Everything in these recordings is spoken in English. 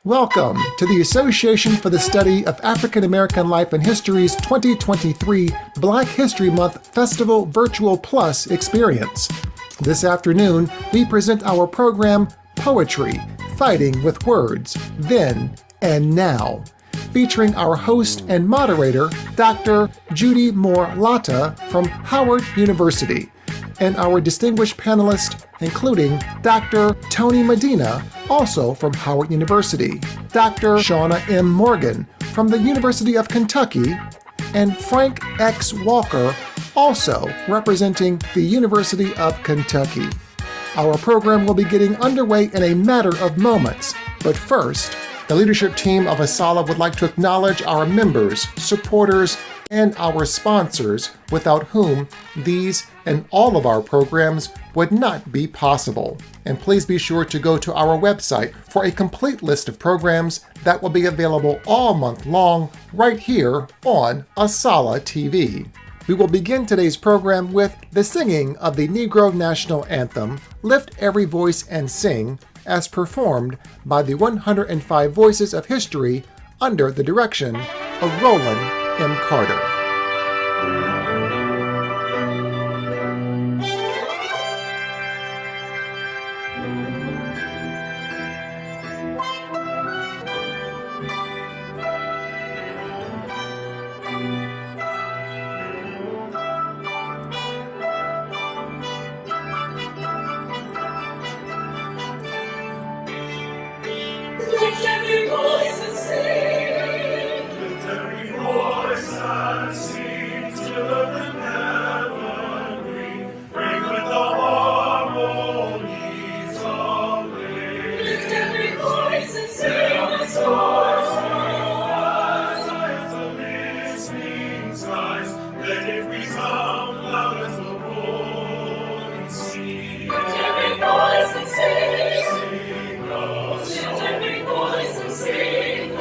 Welcome to the Association for the Study of African American Life and History's 2023 Black History Month Festival Virtual Plus experience. This afternoon, we present our program, Poetry, Fighting with Words, Then and Now, featuring our host and moderator, Dr. Judy Moore-Latta from Howard University, and our distinguished panelists, including Dr. Tony Medina, also from Howard University, Dr. Shauna M. Morgan from the University of Kentucky, and Frank X. Walker, also representing the University of Kentucky. Our program will be getting underway in a matter of moments, but first, the leadership team of ASALH would like to acknowledge our members, supporters, and our sponsors, without whom these and all of our programs would not be possible. And please be sure to go to our website for a complete list of programs that will be available all month long right here on ASALH TV. We will begin today's program with the singing of the Negro National Anthem, Lift Every Voice and Sing, as performed by the 105 Voices of History under the direction of Roland M. Carter. Lift every voice and sing. Lift every voice and sing till earth and heaven ring. Ring with the harmonies of grace. Lift every voice and sing the stars as the listening skies. Let it resound loud as the rolling sea. Lift every voice and sing. Lift every voice and sing a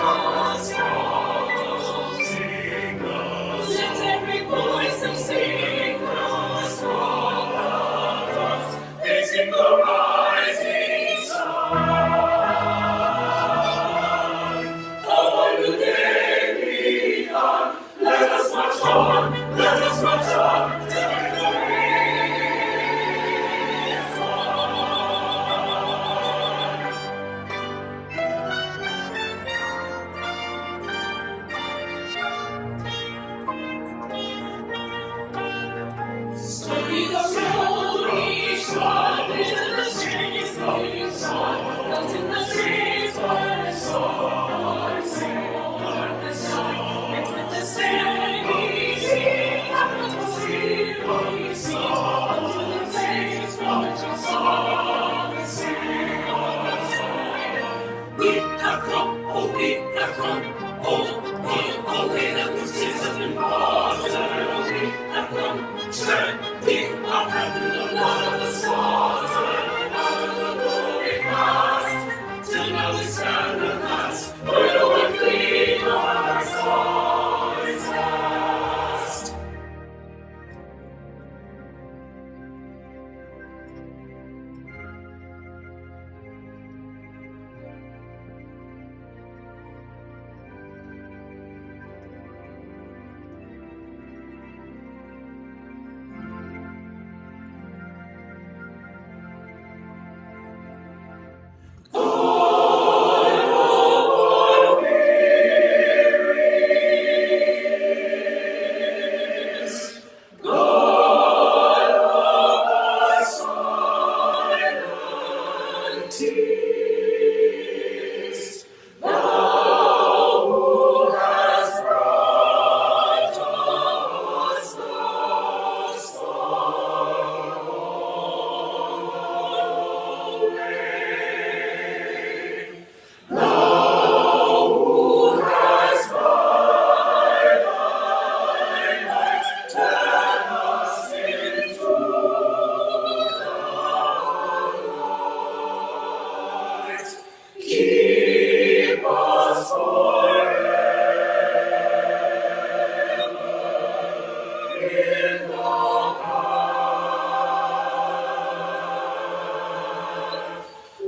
song. Sing a song. Lift every voice and sing a song. Facing the rising sun. Oh, new day begun. Let us march on. Let us march on to victory. Story the road we trod, in the streets we saw, out in the trees where the sun sing, Lord the sun, and with the steady capital C we saw, until the saints watch us all and sing our song. We have come, oh we have come, oh we have come, Jesus in water, we have come. Standing up in the Lord of the slaughter, out of the glory past, till now we stand at last, where the one gleam of our soul is cast.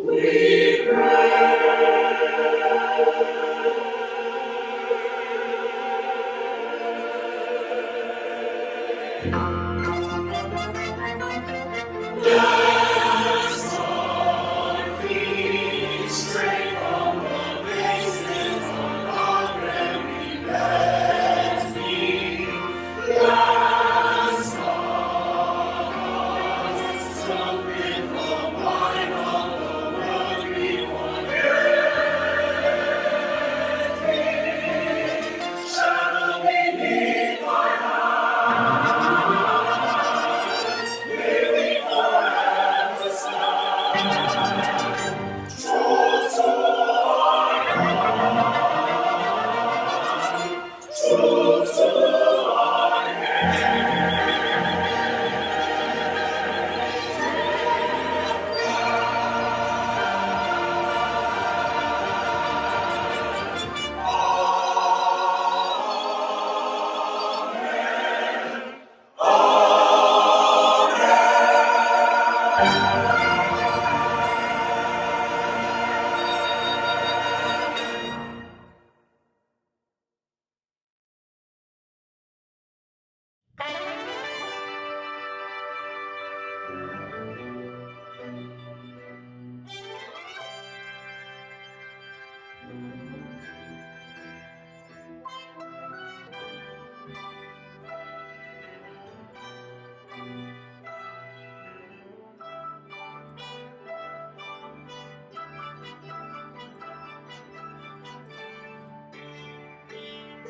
We pray. Yes, our feet straight from the bases already led me. Yes, our hearts drunk with the wine of the world before me. Shadow beneath my eyes, may we forever stand. True to our God, true to our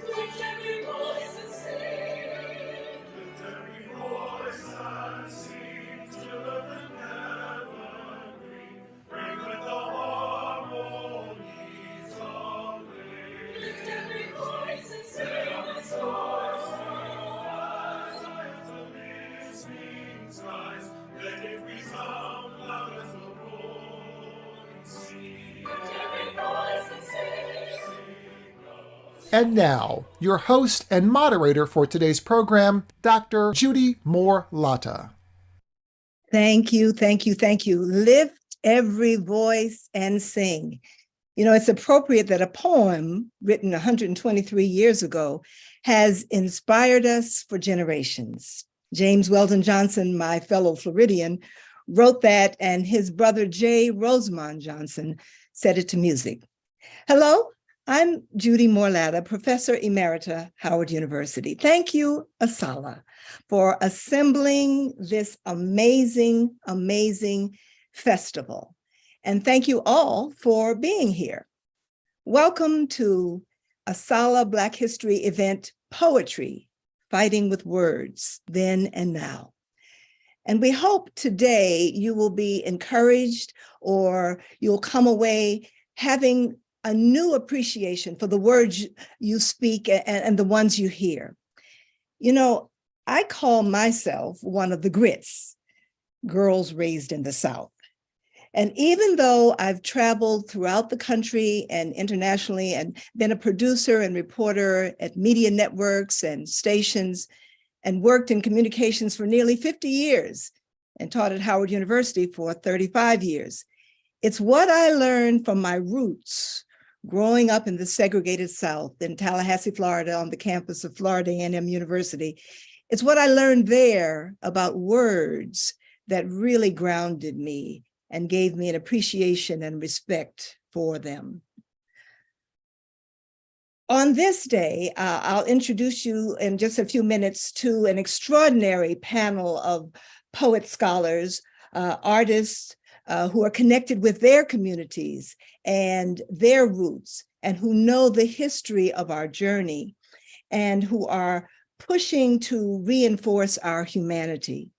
Lift every voice and sing. Lift every voice and sing till earth and heaven ring. Ring with the harmonies of grace. Lift every voice and sing the stars. As the listening skies, let it resound loud as the rolling sea. Lift every voice and sing. And now, your host and moderator for today's program, Dr. Judy Moore-Latta. Thank you, thank you, thank you. Lift every voice and sing. You know, it's appropriate that a poem written 123 years ago has inspired us for generations. James Weldon Johnson, my fellow Floridian, wrote that, and his brother J. Rosamond Johnson set it to music. Hello, I'm Judy Moore-Latta, Professor Emerita, Howard University. Thank you, Asala, for assembling this amazing, amazing festival. And thank you all for being here. Welcome to Asala Black History event, Poetry, Fighting with Words, Then and Now. And we hope today you will be encouraged, or you'll come away having a new appreciation for the words you speak and the ones you hear. You know, I call myself one of the grits, girls raised in the South. And even though I've traveled throughout the country and internationally and been a producer and reporter at media networks and stations and worked in communications for nearly 50 years and taught at Howard University for 35 years, it's what I learned from my roots growing up in the segregated South in Tallahassee, Florida, on the campus of Florida A&M University. It's what I learned there about words that really grounded me and gave me an appreciation and respect for them. On this day, I'll introduce you in just a few minutes to an extraordinary panel of poet scholars, artists, who are connected with their communities and their roots, and who know the history of our journey, and who are pushing to reinforce our humanity.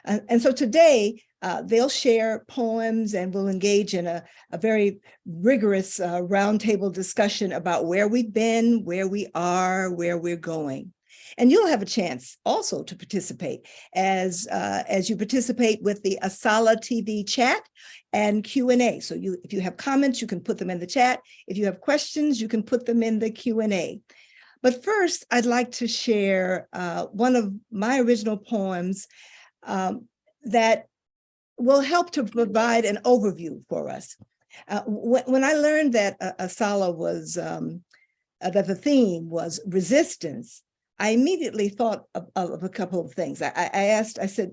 And so today, they'll share poems and we'll engage in a very rigorous roundtable discussion about where we've been, where we are, where we're going. And you'll have a chance also to participate as you participate with the Asala TV chat and Q&A. So if you have comments, you can put them in the chat. If you have questions, you can put them in the Q&A. But first, I'd like to share one of my original poems that will help to provide an overview for us. When I learned that Asala was, that the theme was resistance, I immediately thought of a couple of things. I said,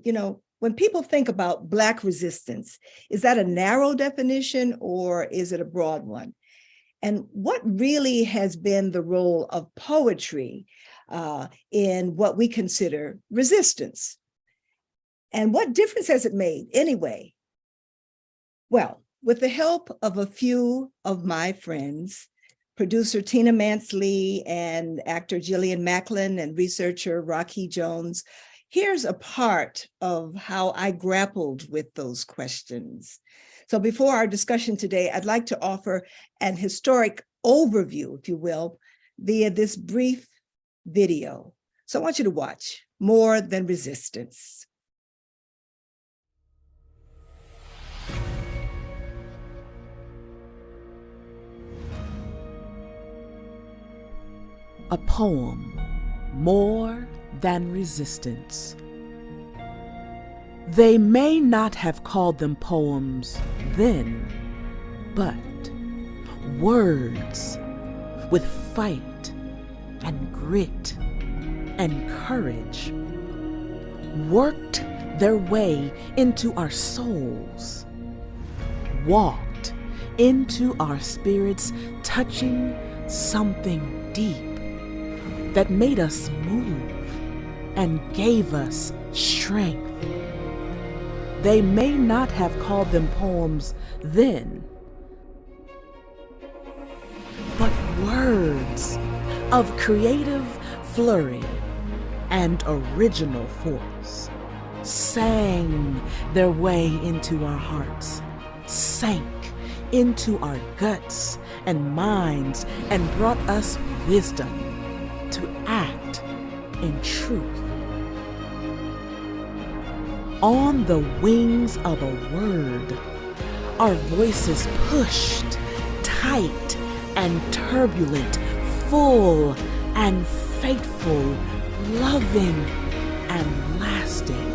when people think about Black resistance, is that a narrow definition or is it a broad one? And what really has been the role of poetry in what we consider resistance? And what difference has it made anyway? Well, with the help of a few of my friends, producer Tina Mansley and actor Gillian Macklin and researcher Rocky Jones, here's a part of how I grappled with those questions. So before our discussion today, I'd like to offer an historic overview, if you will, via this brief video. So I want you to watch More Than Resistance. A poem, More Than Resistance. They may not have called them poems then, but words with fight and grit and courage worked their way into our souls, walked into our spirits, touching something deep that made us move and gave us strength. They may not have called them poems then, but words of creative flurry and original force sang their way into our hearts, sank into our guts and minds, and brought us wisdom to act in truth. On the wings of a word, our voices pushed, tight and turbulent, full and faithful, loving and lasting.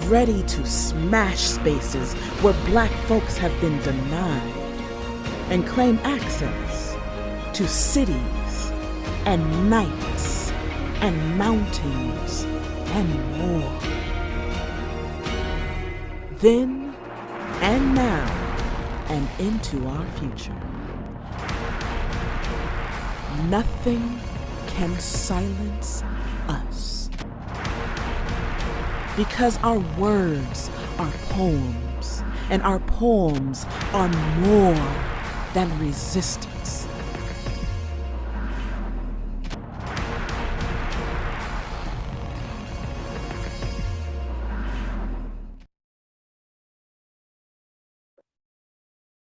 Ready to smash spaces where Black folks have been denied and claim access to cities and nights and mountains and more. Then and now and into our future. Nothing can silence us, because our words are poems, and our poems are more than resistance.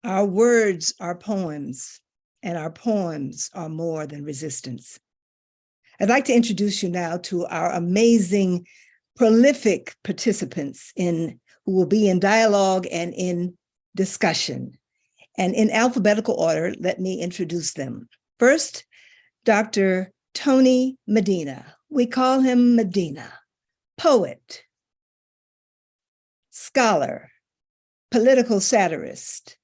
Our words are poems, and our poems are more than resistance. I'd like to introduce you now to our amazing, prolific participants who will be in dialogue and in discussion. And in alphabetical order, let me introduce them. First, Dr. Tony Medina. We call him Medina. Poet, scholar, political satirist,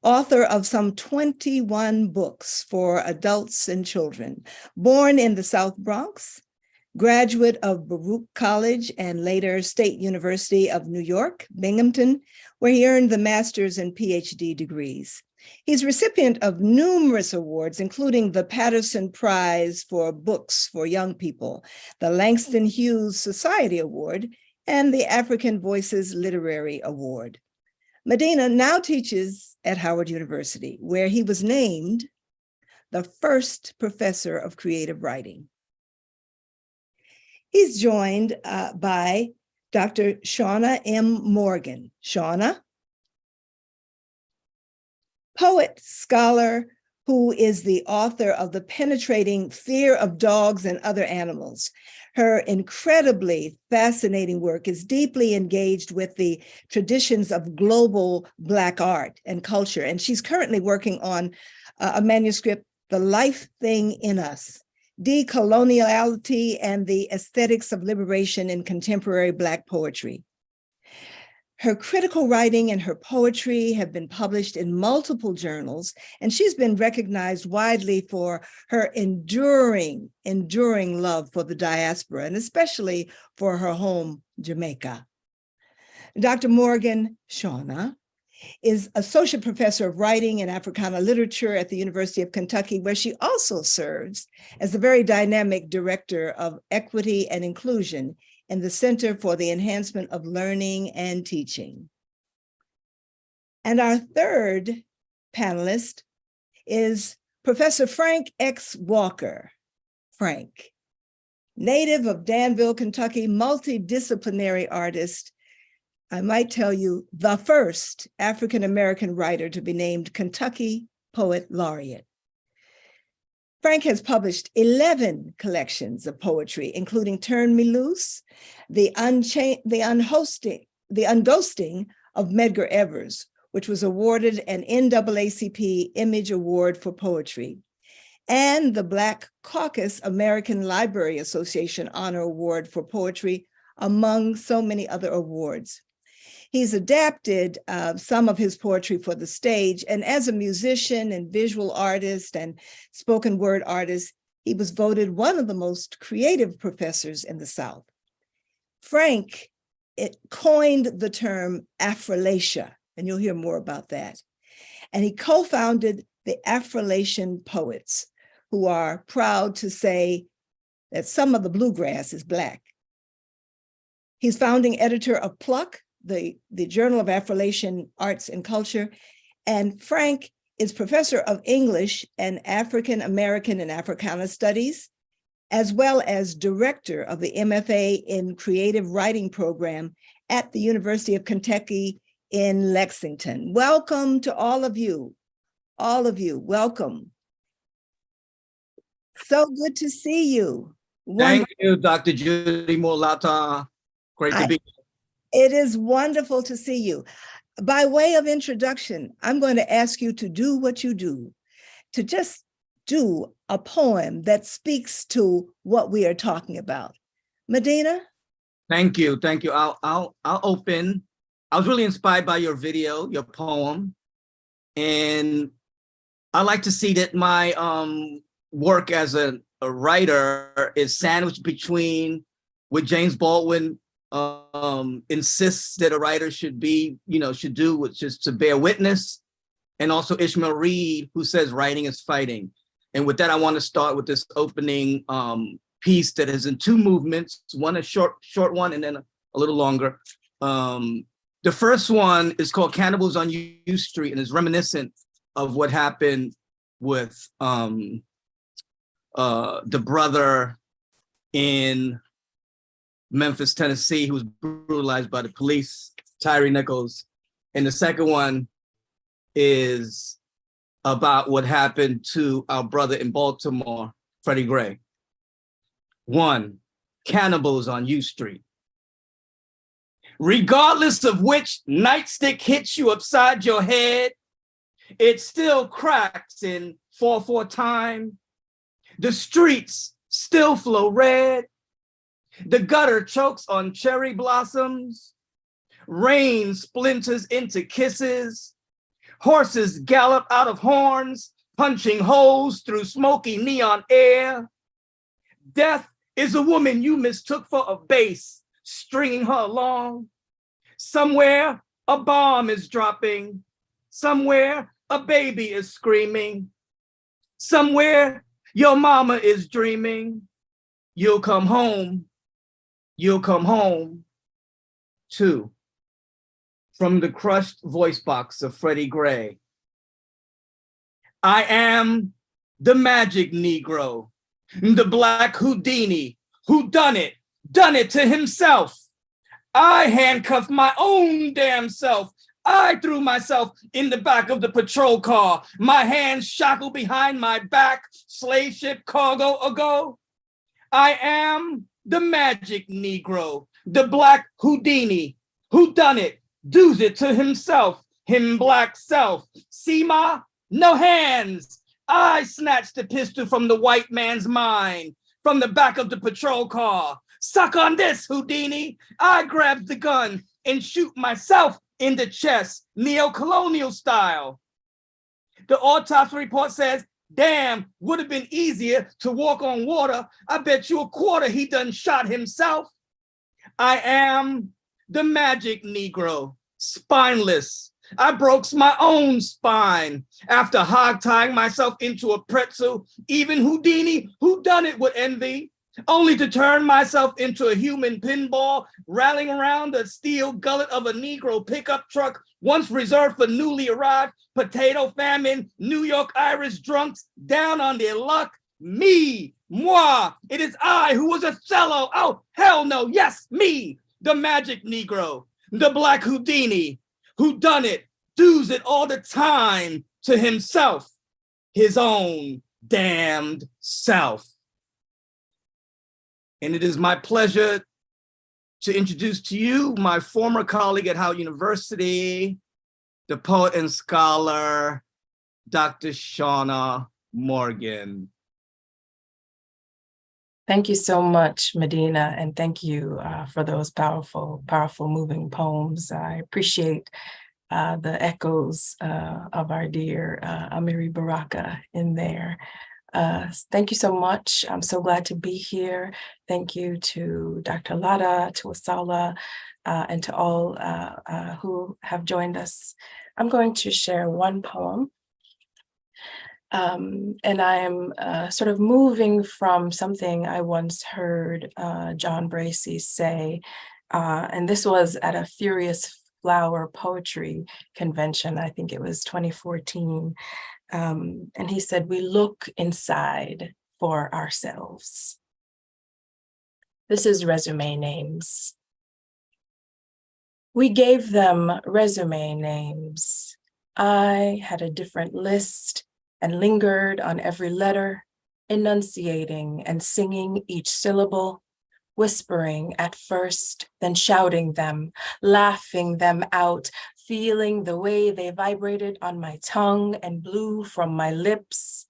author of some 21 books for adults and children, born in the South Bronx, graduate of Baruch College and later State University of New York, Binghamton, where he earned the master's and PhD degrees. He's recipient of numerous awards, including the Patterson Prize for Books for Young People, the Langston Hughes Society Award, and the African Voices Literary Award. Medina now teaches at Howard University, where he was named the first professor of creative writing. He's joined by Dr. Shauna M. Morgan. Shauna, poet, scholar, who is the author of The Penetrating Fear of Dogs and Other Animals. Her incredibly fascinating work is deeply engaged with the traditions of global Black art and culture, and she's currently working on a manuscript, The Life Thing in Us, Decoloniality and the Aesthetics of Liberation in Contemporary Black Poetry. Her critical writing and her poetry have been published in multiple journals, and she's been recognized widely for her enduring love for the diaspora, and especially for her home, Jamaica. Dr. Morgan Shauna is Associate Professor of Writing and Africana Literature at the University of Kentucky, where she also serves as the very dynamic Director of Equity and Inclusion in the Center for the Enhancement of Learning and Teaching. And our third panelist is Professor Frank X. Walker. Frank, native of Danville, Kentucky, multidisciplinary artist, I might tell you, the first African-American writer to be named Kentucky Poet Laureate. Frank has published 11 collections of poetry, including Turn Me Loose, the Unghosting of Medgar Evers, which was awarded an NAACP Image Award for Poetry, and the Black Caucus American Library Association Honor Award for Poetry, among so many other awards. He's adapted some of his poetry for the stage, and as a musician and visual artist and spoken word artist, he was voted one of the most creative professors in the South. Frank coined the term Afrolatia, and you'll hear more about that. And he co-founded the Afrolation Poets, who are proud to say that some of the bluegrass is Black. He's founding editor of Pluck, the Journal of Afrolation Arts and Culture, and Frank is professor of English and African American and Africana Studies, as well as director of the MFA in Creative Writing program at the University of Kentucky in Lexington. Welcome to all of you, welcome. So good to see you. Thank you, Dr. Judy Mulata. Great to be here. It is wonderful to see you. By way of introduction, I'm going to ask you to do what you do, to just do a poem that speaks to what we are talking about. Medina? Thank you. I'll open. I was really inspired by your video, your poem, and I like to see that my work as a writer is sandwiched between what James Baldwin insists that a writer should be, should do, which is to bear witness, and also Ishmael Reed, who says writing is fighting. And with that, I want to start with this opening piece that is in two movements, one a short one and then a little longer. The first one is called Cannibals on U Street and is reminiscent of what happened with the brother in Memphis, Tennessee, who was brutalized by the police, Tyree Nichols. And the second one is about what happened to our brother in Baltimore, Freddie Gray. 1, Cannibals on U Street. Regardless of which nightstick hits you upside your head, it still cracks in 4/4 time. The streets still flow red. The gutter chokes on cherry blossoms. Rain splinters into kisses. Horses gallop out of horns, punching holes through smoky neon air. Death is a woman you mistook for a bass, stringing her along. Somewhere a bomb is dropping. Somewhere a baby is screaming. Somewhere your mama is dreaming. You'll come home. You'll come home. 2, from the crushed voice box of Freddie Gray. I am the magic Negro, the Black Houdini, who done it to himself. I handcuffed my own damn self. I threw myself in the back of the patrol car, my hands shackled behind my back, slave ship cargo ago. I am the magic Negro, the Black Houdini, who done it, does it to himself, him black self. See ma? No hands. I snatched the pistol from the white man's mind, from the back of the patrol car. Suck on this, Houdini. I grabbed the gun and shoot myself in the chest, neo-colonial style. The autopsy report says, damn, would have been easier to walk on water. I bet you a quarter he done shot himself. I am the magic Negro, spineless. I broke my own spine after hog-tying myself into a pretzel. Even Houdini, who done it with envy, only to turn myself into a human pinball, rallying around the steel gullet of a Negro pickup truck, once reserved for newly arrived potato famine, New York Irish drunks down on their luck. Me, moi, it is I who was Othello. Oh, hell no, yes, me, the magic Negro, the black Houdini, who done it, does it all the time to himself, his own damned self. And it is my pleasure to introduce to you my former colleague at Howard University, the poet and scholar, Dr. Shauna Morgan. Thank you so much, Medina, and thank you for those powerful, powerful, moving poems. I appreciate the echoes of our dear Amiri Baraka in there. Thank you so much. I'm so glad to be here. Thank you to Dr. Lada, to Asala, and to all who have joined us. I'm going to share one poem. And I am sort of moving from something I once heard John Bracey say, and this was at a Furious Flower Poetry Convention. I think it was 2014. And he said, we look inside for ourselves. This is resume names. We gave them resume names. I had a different list and lingered on every letter, enunciating and singing each syllable, whispering at first, then shouting them, laughing them out, feeling the way they vibrated on my tongue and blew from my lips.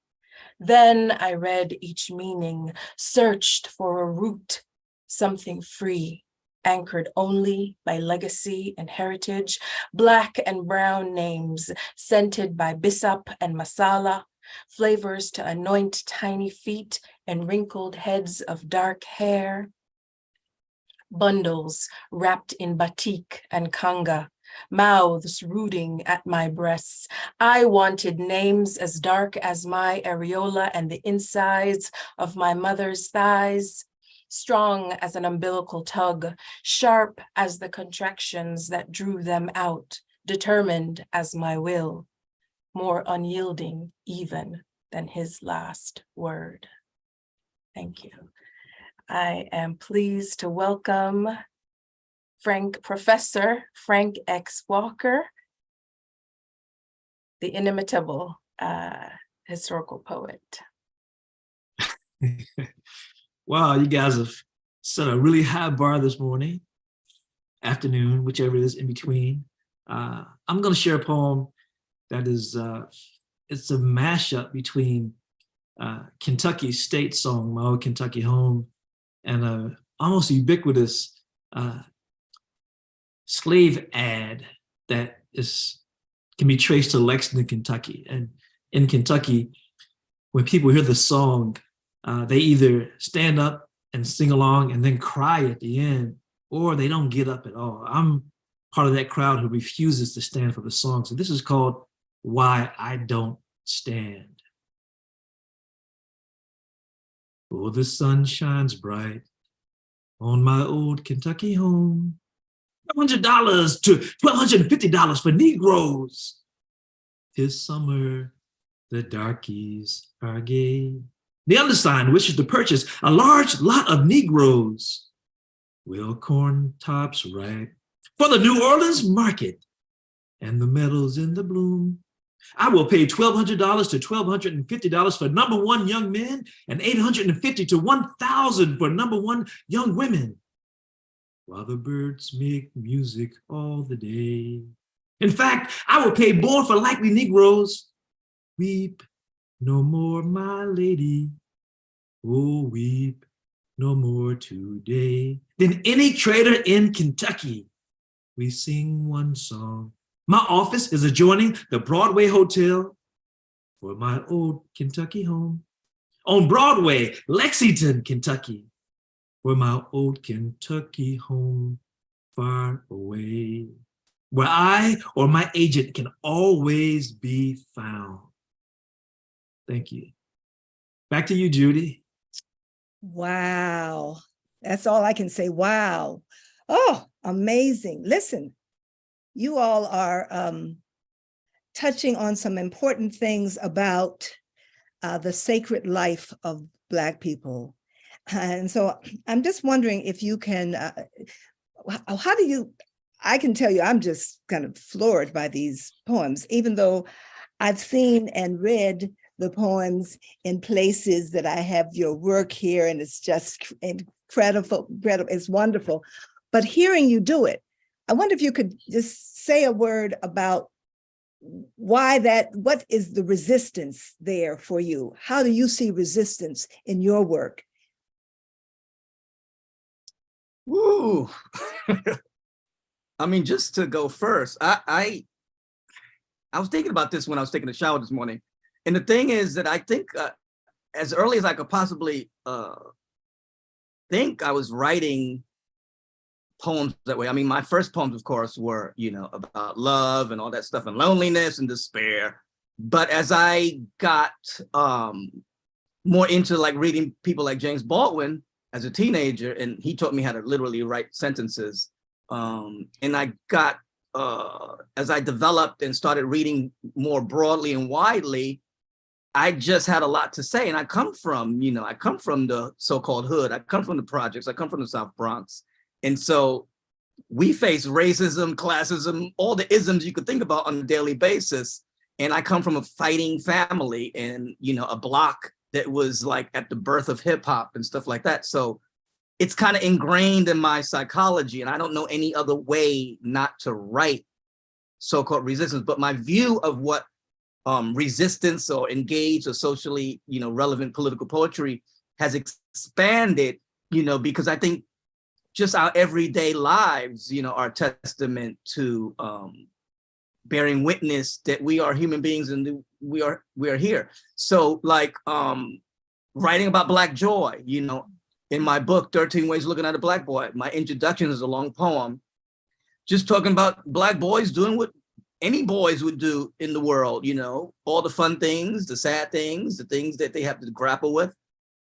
Then I read each meaning, searched for a root, something free, anchored only by legacy and heritage, black and brown names, scented by bisap and masala, flavors to anoint tiny feet and wrinkled heads of dark hair, bundles wrapped in batik and kanga, mouths rooting at my breasts. I wanted names as dark as my areola and the insides of my mother's thighs, strong as an umbilical tug, sharp as the contractions that drew them out, determined as my will, more unyielding even than his last word. Thank you. I am pleased to welcome Professor Frank X. Walker, the inimitable historical poet. Wow, you guys have set a really high bar this morning, afternoon, whichever it is in between. I'm going to share a poem that is, it's a mashup between Kentucky state song, My Old Kentucky Home, and a almost ubiquitous slave ad that can be traced to Lexington, Kentucky. And in Kentucky, when people hear the song, they either stand up and sing along and then cry at the end, or they don't get up at all. I'm part of that crowd who refuses to stand for the song. So this is called Why I Don't Stand. Oh, the sun shines bright on my old Kentucky home. $100 to $1,250 for Negroes. This summer, the darkies are gay. The undersigned wishes to purchase a large lot of Negroes. Well, corn tops ripe for the New Orleans market and the meadows in the bloom. I will pay $1,200 to $1,250 for #1 young men and $850 to $1,000 for #1 young women, while the birds make music all the day. In fact, I will pay more for likely Negroes. Weep no more, my lady. Oh, weep no more today than any trader in Kentucky. we sing one song. My office is adjoining the Broadway Hotel for my old Kentucky home. On Broadway, Lexington, Kentucky, for my old Kentucky home, far away, where I or my agent can always be found. Thank you. Back to you, Judy. Wow. That's all I can say. Wow. Oh, amazing. Listen, you all are touching on some important things about the sacred life of Black people. And so I'm just wondering if you can, how do you, I can tell you, I'm just kind of floored by these poems, even though I've seen and read the poems in places that I have your work here, and it's just incredible, it's wonderful. But hearing you do it, I wonder if you could just say a word about why that, what is the resistance there for you? How do you see resistance in your work? Woo. I mean, just to go first, I was thinking about this when I was taking a shower this morning. And the thing is that I think as early as I could possibly think, I was writing poems that way. I mean, my first poems, of course, were, you know, about love and all that stuff and loneliness and despair. But as I got more into like reading people like James Baldwin as a teenager, and he taught me how to literally write sentences. And I got, as I developed and started reading more broadly and widely, I just had a lot to say. And I come from, you know, I come from the so-called hood. I come from the projects. I come from the South Bronx. And so we face racism, classism, all the isms you could think about on a daily basis. And I come from a fighting family and, you know, a block that was like at the birth of hip hop and stuff like that. So it's kind of ingrained in my psychology, and I don't know any other way not to write so-called resistance. But my view of what resistance or engaged or socially, you know, relevant political poetry has expanded, you know, because I think just our everyday lives, you know, are testament to bearing witness that we are human beings and we are here. So like writing about Black joy, you know, in my book, 13 Ways Looking at a Black Boy, my introduction is a long poem, just talking about Black boys doing what any boys would do in the world, you know, all the fun things, the sad things, the things that they have to grapple with.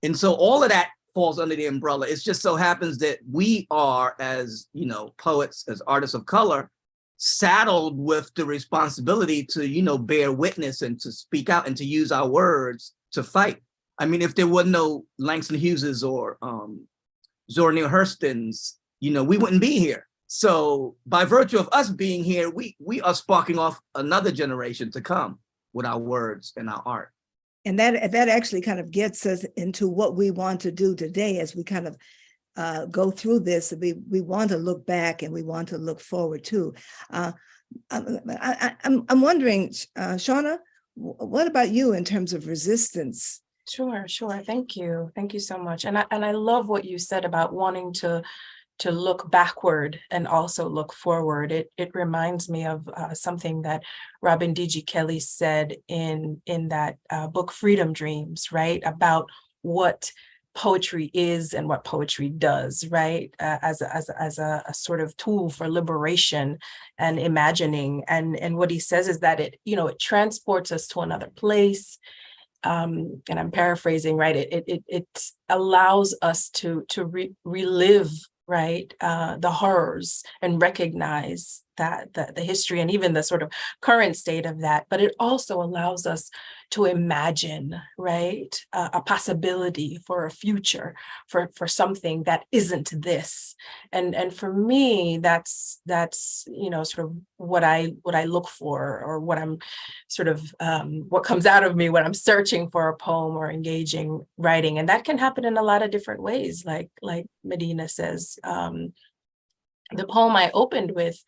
And so all of that falls under the umbrella. It just so happens that we are, as, you know, poets, as artists of color, saddled with the responsibility to, you know, bear witness and to speak out and to use our words to fight. I mean, if there were no Langston Hugheses or Zora Neale Hurstons, you know, we wouldn't be here. So by virtue of us being here, we are sparking off another generation to come with our words and our art. And that actually kind of gets us into what we want to do today as we kind of go through this. We want to look back and we want to look forward too. I'm wondering, Shauna, what about you in terms of resistance? Sure. Thank you. Thank you so much. And I love what you said about wanting to look backward and also look forward. It reminds me of something that Robin D.G. Kelley said in that book, Freedom Dreams, right? About what poetry is and what poetry does, right? As a sort of tool for liberation and imagining. And what he says is that it transports us to another place. And I'm paraphrasing, right? It allows us to relive, right, the horrors and recognize that the history and even the sort of current state of that. But it also allows us to imagine, right, a possibility for a future, for something that isn't this. And for me, that's sort of what I look for, or what I'm sort of what comes out of me when I'm searching for a poem or engaging writing. And that can happen in a lot of different ways, like Medina says. The poem I opened with,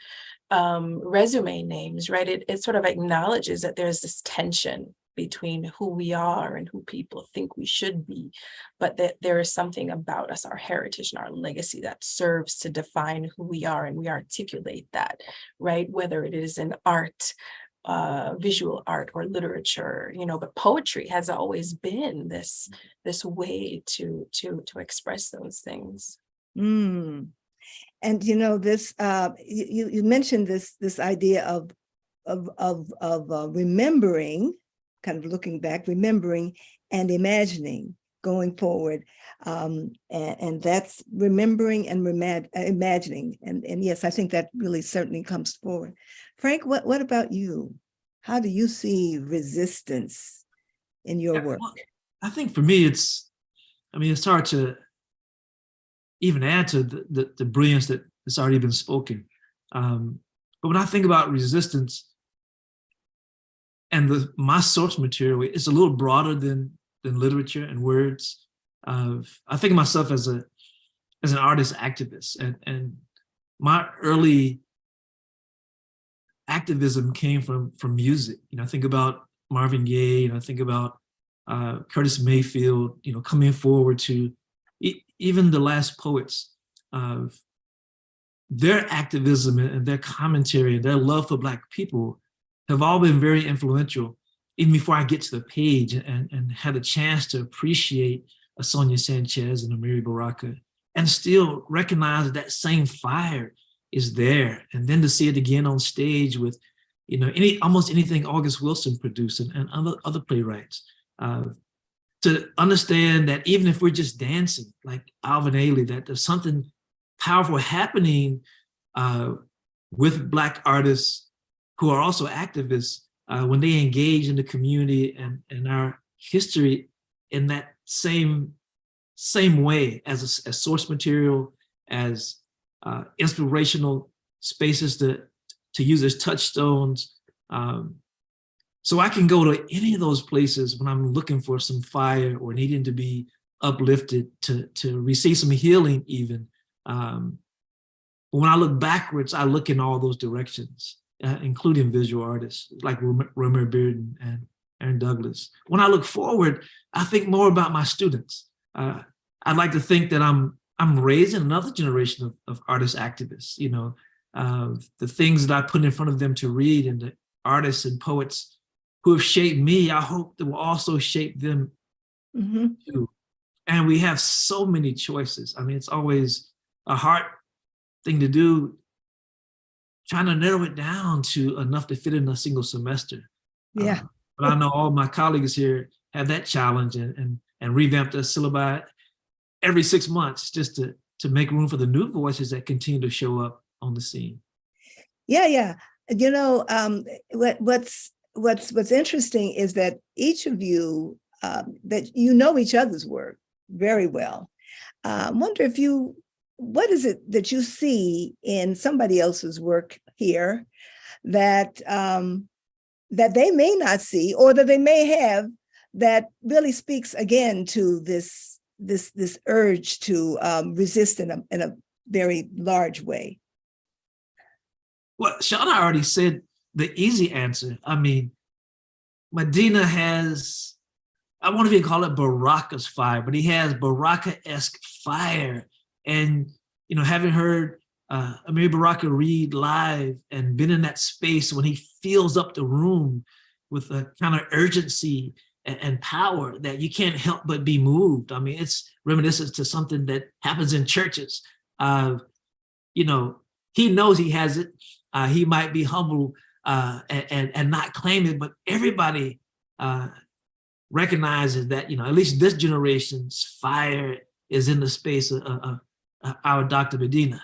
resume names, right? It sort of acknowledges that there's this tension, between who we are and who people think we should be, but that there is something about us, our heritage and our legacy, that serves to define who we are, and we articulate that, right? Whether it is in art, visual art, or literature, but poetry has always been this way to express those things. Mm. And this you mentioned this idea of remembering, kind of looking back, remembering and imagining going forward, and that's remembering and imagining, and yes, I think that really certainly comes forward. Frank, what about you? How do you see resistance in your work? Well, I think for me, it's hard to even add to the brilliance that has already been spoken. But when I think about resistance and my source material, it's a little broader than literature and words. I think of myself as an artist activist, and my early activism came from music. I think about Marvin Gaye, and I think about Curtis Mayfield, coming forward to even the last poets. Their activism and their commentary and their love for Black people have all been very influential, even before I get to the page and had a chance to appreciate a Sonia Sanchez and a Amiri Baraka, and still recognize that same fire is there. And then to see it again on stage with, almost anything August Wilson produced and other playwrights, to understand that even if we're just dancing, like Alvin Ailey, that there's something powerful happening with Black artists who are also activists when they engage in the community and our history in that same way as source material, as inspirational spaces to use as touchstones. So I can go to any of those places when I'm looking for some fire or needing to be uplifted, to receive some healing even. When I look backwards, I look in all those directions, including visual artists like Romer Bearden and Aaron Douglas. When I look forward, I think more about my students. I'd like to think that I'm raising another generation of artist activists. The things that I put in front of them to read, and the artists and poets who have shaped me, I hope that will also shape them too. And we have so many choices. It's always a hard thing to do, trying to narrow it down to enough to fit in a single semester. Yeah. But I know all my colleagues here have that challenge and revamp their syllabi every 6 months just to make room for the new voices that continue to show up on the scene. Yeah. What's interesting is that each of you, that each other's work very well. I wonder what is it that you see in somebody else's work here that they may not see, or that they may have, that really speaks again to this urge to resist in a very large way? Well, Shauna already said the easy answer. Medina has, I won't even call it Baraka's fire, but he has Baraka-esque fire. And, having heard Amiri Baraka read live and been in that space when he fills up the room with a kind of urgency and power that you can't help but be moved. It's reminiscent to something that happens in churches. He knows he has it. He might be humble and not claim it, but everybody recognizes that, at least this generation's fire is in the space of our Dr. Medina.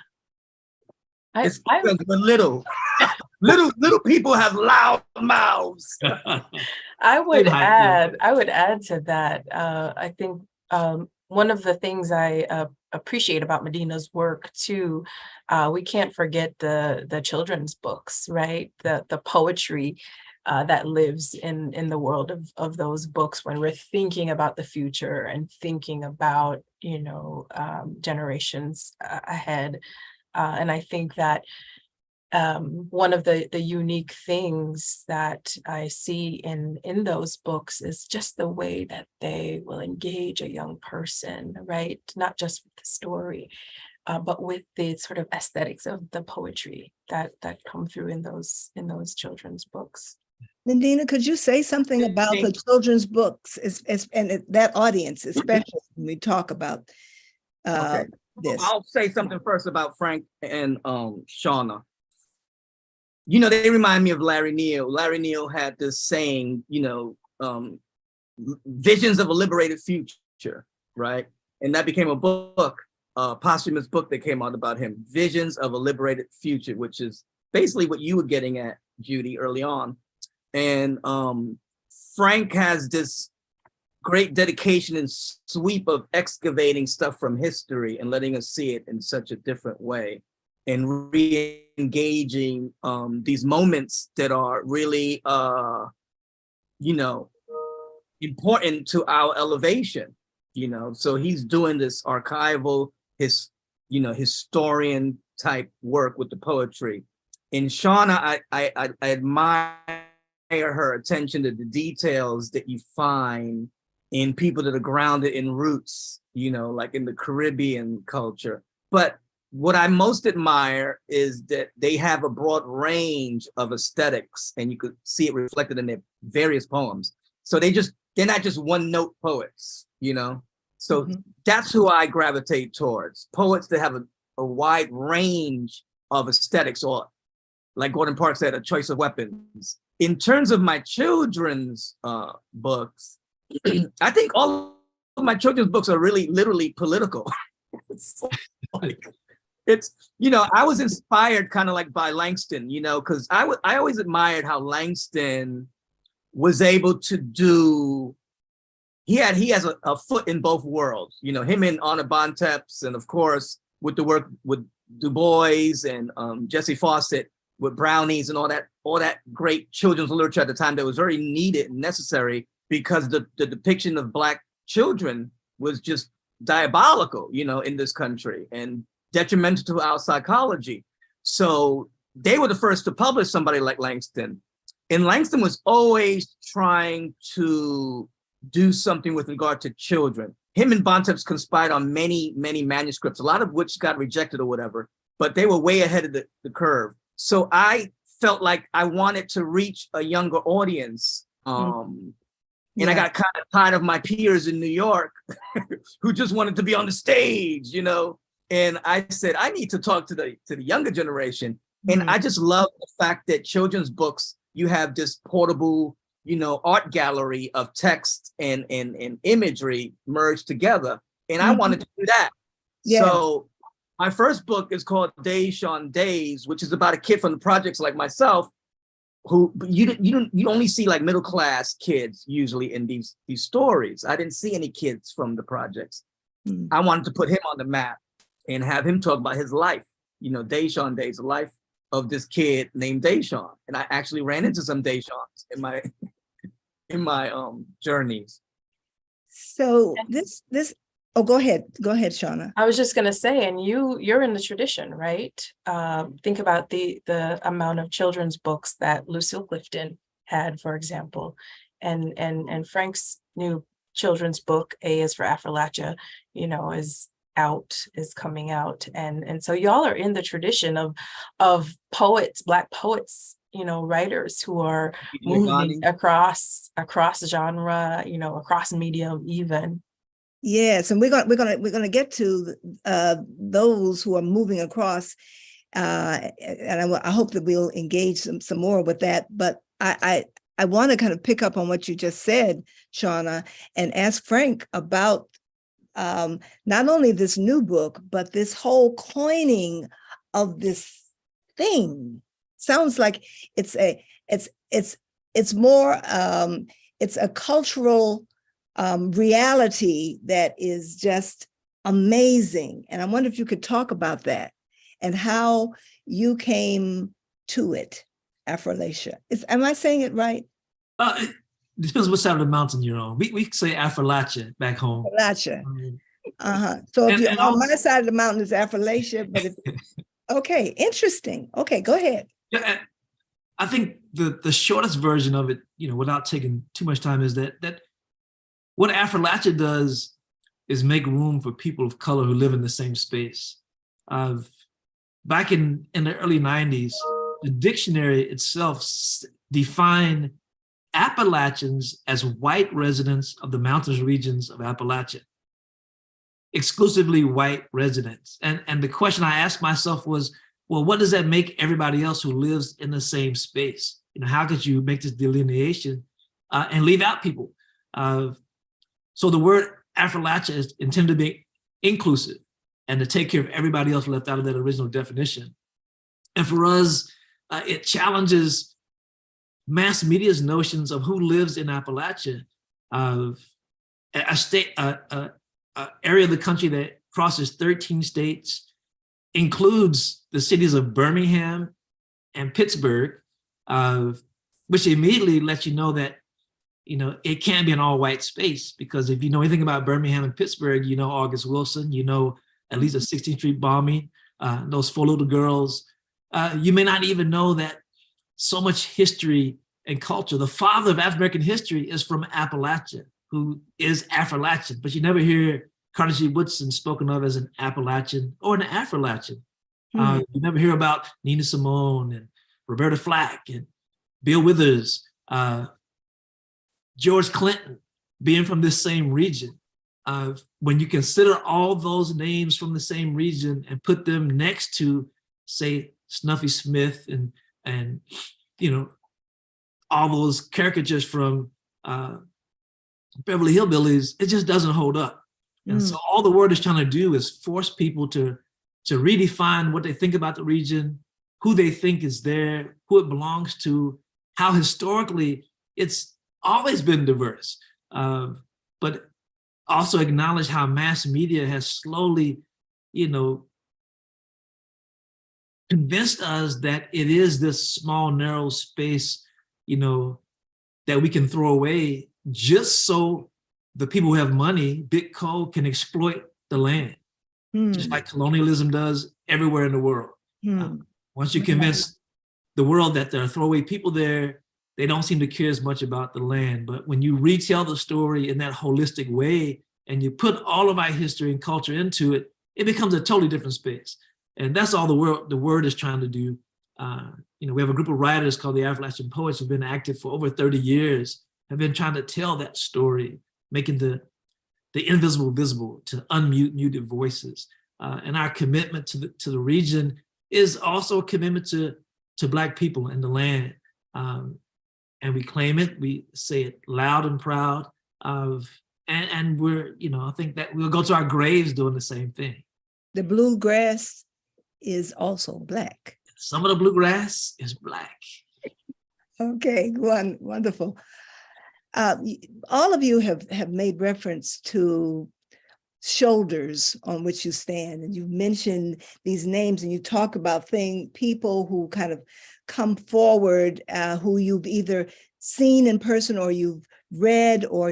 It's because we're little people have loud mouths. I would add to that. I think one of the things I appreciate about Medina's work too, we can't forget the children's books, right? The poetry that lives in the world of those books when we're thinking about the future and thinking about, generations ahead. And I think that One of the unique things that I see in those books is just the way that they will engage a young person, right? Not just with the story, but with the sort of aesthetics of the poetry that come through in those children's books. Lindina, could you say something about the children's books and that audience, especially when we talk about this? I'll say something first about Frank and Shauna. You know, they remind me of Larry Neal. Larry Neal had this saying, you know, visions of a liberated future, right? And that became a book, a posthumous book that came out about him, Visions of a Liberated Future, which is basically what you were getting at, Judy, early on. And Frank has this great dedication and sweep of excavating stuff from history and letting us see it in such a different way, and re-engaging these moments that are really, you know, important to our elevation, you know. So he's doing this archival, historian type work with the poetry. In Shauna, I admire her attention to the details that you find in people that are grounded in roots, you know, like in the Caribbean culture. But what I most admire is that they have a broad range of aesthetics, and you could see it reflected in their various poems. So they're not just one note poets, you know? So that's who I gravitate towards, poets that have a wide range of aesthetics, or like Gordon Park said, a choice of weapons. In terms of my children's books, I think all of my children's books are really literally political. It's, you know, I was inspired kind of like by Langston, you know, because I always admired how Langston was able to do, he has a foot in both worlds, you know, him and Anna Bontemps, and of course with the work with Du Bois and Jesse Fawcett with Brownies and all that great children's literature at the time that was very needed and necessary, because the depiction of Black children was just diabolical, you know, in this country, and detrimental to our psychology. So they were the first to publish somebody like Langston. And Langston was always trying to do something with regard to children. Him and Bontemps conspired on many, many manuscripts, a lot of which got rejected or whatever, but they were way ahead of the curve. So I felt like I wanted to reach a younger audience. And I got kind of tired of my peers in New York who just wanted to be on the stage, you know? And I said, I need to talk to the younger generation. And I just love the fact that children's books, you have this portable, you know, art gallery of text and imagery merged together. And I wanted to do that. Yeah. So my first book is called Days on Days, which is about a kid from the projects like myself, who you only see like middle class kids usually in these stories. I didn't see any kids from the projects. I wanted to put him on the map and have him talk about his life, you know, Deshaun Days, the life of this kid named Deshaun. And I actually ran into some Deshaun's in my journeys. So this oh, go ahead, Shauna. I was just going to say, and you're in the tradition, right? Think about the amount of children's books that Lucille Clifton had, for example, and Frank's new children's book, A is for Appalachia, you know, is coming out, and so y'all are in the tradition of poets, Black poets, you know, writers who are moving across genre, you know, across medium even. Yes, and we're gonna get to those who are moving across, and I hope that we'll engage some more with that. But I want to kind of pick up on what you just said, Shauna, and ask Frank about not only this new book, but this whole coining of this thing. Sounds like it's more it's a cultural reality that is just amazing. And I wonder if you could talk about that and how you came to it, Afrolatia. Am I saying it right? It depends what side of the mountain you're on. We say Appalachia back home. Appalachia. So if you're on my side of the mountain, it's Afrolatia, but if Okay, interesting. Okay, go ahead. Yeah, I think the shortest version of it, without taking too much time, is that what Appalachia does is make room for people of color who live in the same space. Back in the early 90s, the dictionary itself defined Appalachians as white residents of the mountainous regions of Appalachia, exclusively white residents. And the question I asked myself was, well, what does that make everybody else who lives in the same space? How could you make this delineation and leave out people? So the word Appalachia is intended to be inclusive and to take care of everybody else left out of that original definition. And for us, it challenges mass media's notions of who lives in Appalachia, of a area of the country that crosses 13 states, includes the cities of Birmingham and Pittsburgh, which immediately lets you know that it can be an all-white space, because if you know anything about Birmingham and Pittsburgh, you know August Wilson, you know at least a 16th Street bombing, those 4 little girls. You may not even know that so much history and culture, the father of African American history is from Appalachia, who is Afro-Latin, but you never hear Carter G. Woodson spoken of as an Appalachian or an Afro-Latin. You never hear about Nina Simone and Roberta Flack and Bill Withers, George Clinton being from this same region. When you consider all those names from the same region and put them next to, say, Snuffy Smith and all those caricatures from Beverly Hillbillies, it just doesn't hold up. And so all the word is trying to do is force people to redefine what they think about the region, who they think is there, who it belongs to, how historically it's always been diverse, but also acknowledge how mass media has slowly, convinced us that it is this small, narrow space, that we can throw away just so the people who have money, big co, can exploit the land, just like colonialism does everywhere in the world. Once you convince the world that there are throwaway people there, they don't seem to care as much about the land. But when you retell the story in that holistic way and you put all of our history and culture into it, it becomes a totally different space. And that's all the word is trying to do. We have a group of writers called the Appalachian Poets who've been active for over 30 years, have been trying to tell that story, making the invisible visible, to unmute muted voices. And our commitment to the region is also a commitment to Black people and the land. And we claim it, we say it loud and proud, and we're, I think that we'll go to our graves doing the same thing. The bluegrass is also Black. Some of the bluegrass is Black. Okay, wonderful. All of you have made reference to shoulders on which you stand, and you've mentioned these names, and you talk about people who kind of come forward, who you've either seen in person or you've read or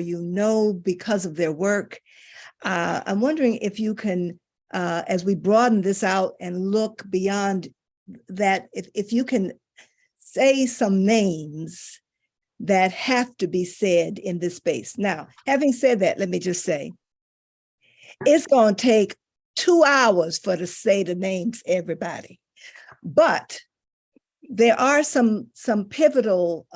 because of their work. I'm wondering if you can, as we broaden this out and look beyond that, if you can say some names that have to be said in this space. Now, having said that, let me just say, it's going to take 2 hours to say the names, everybody. But there are some pivotal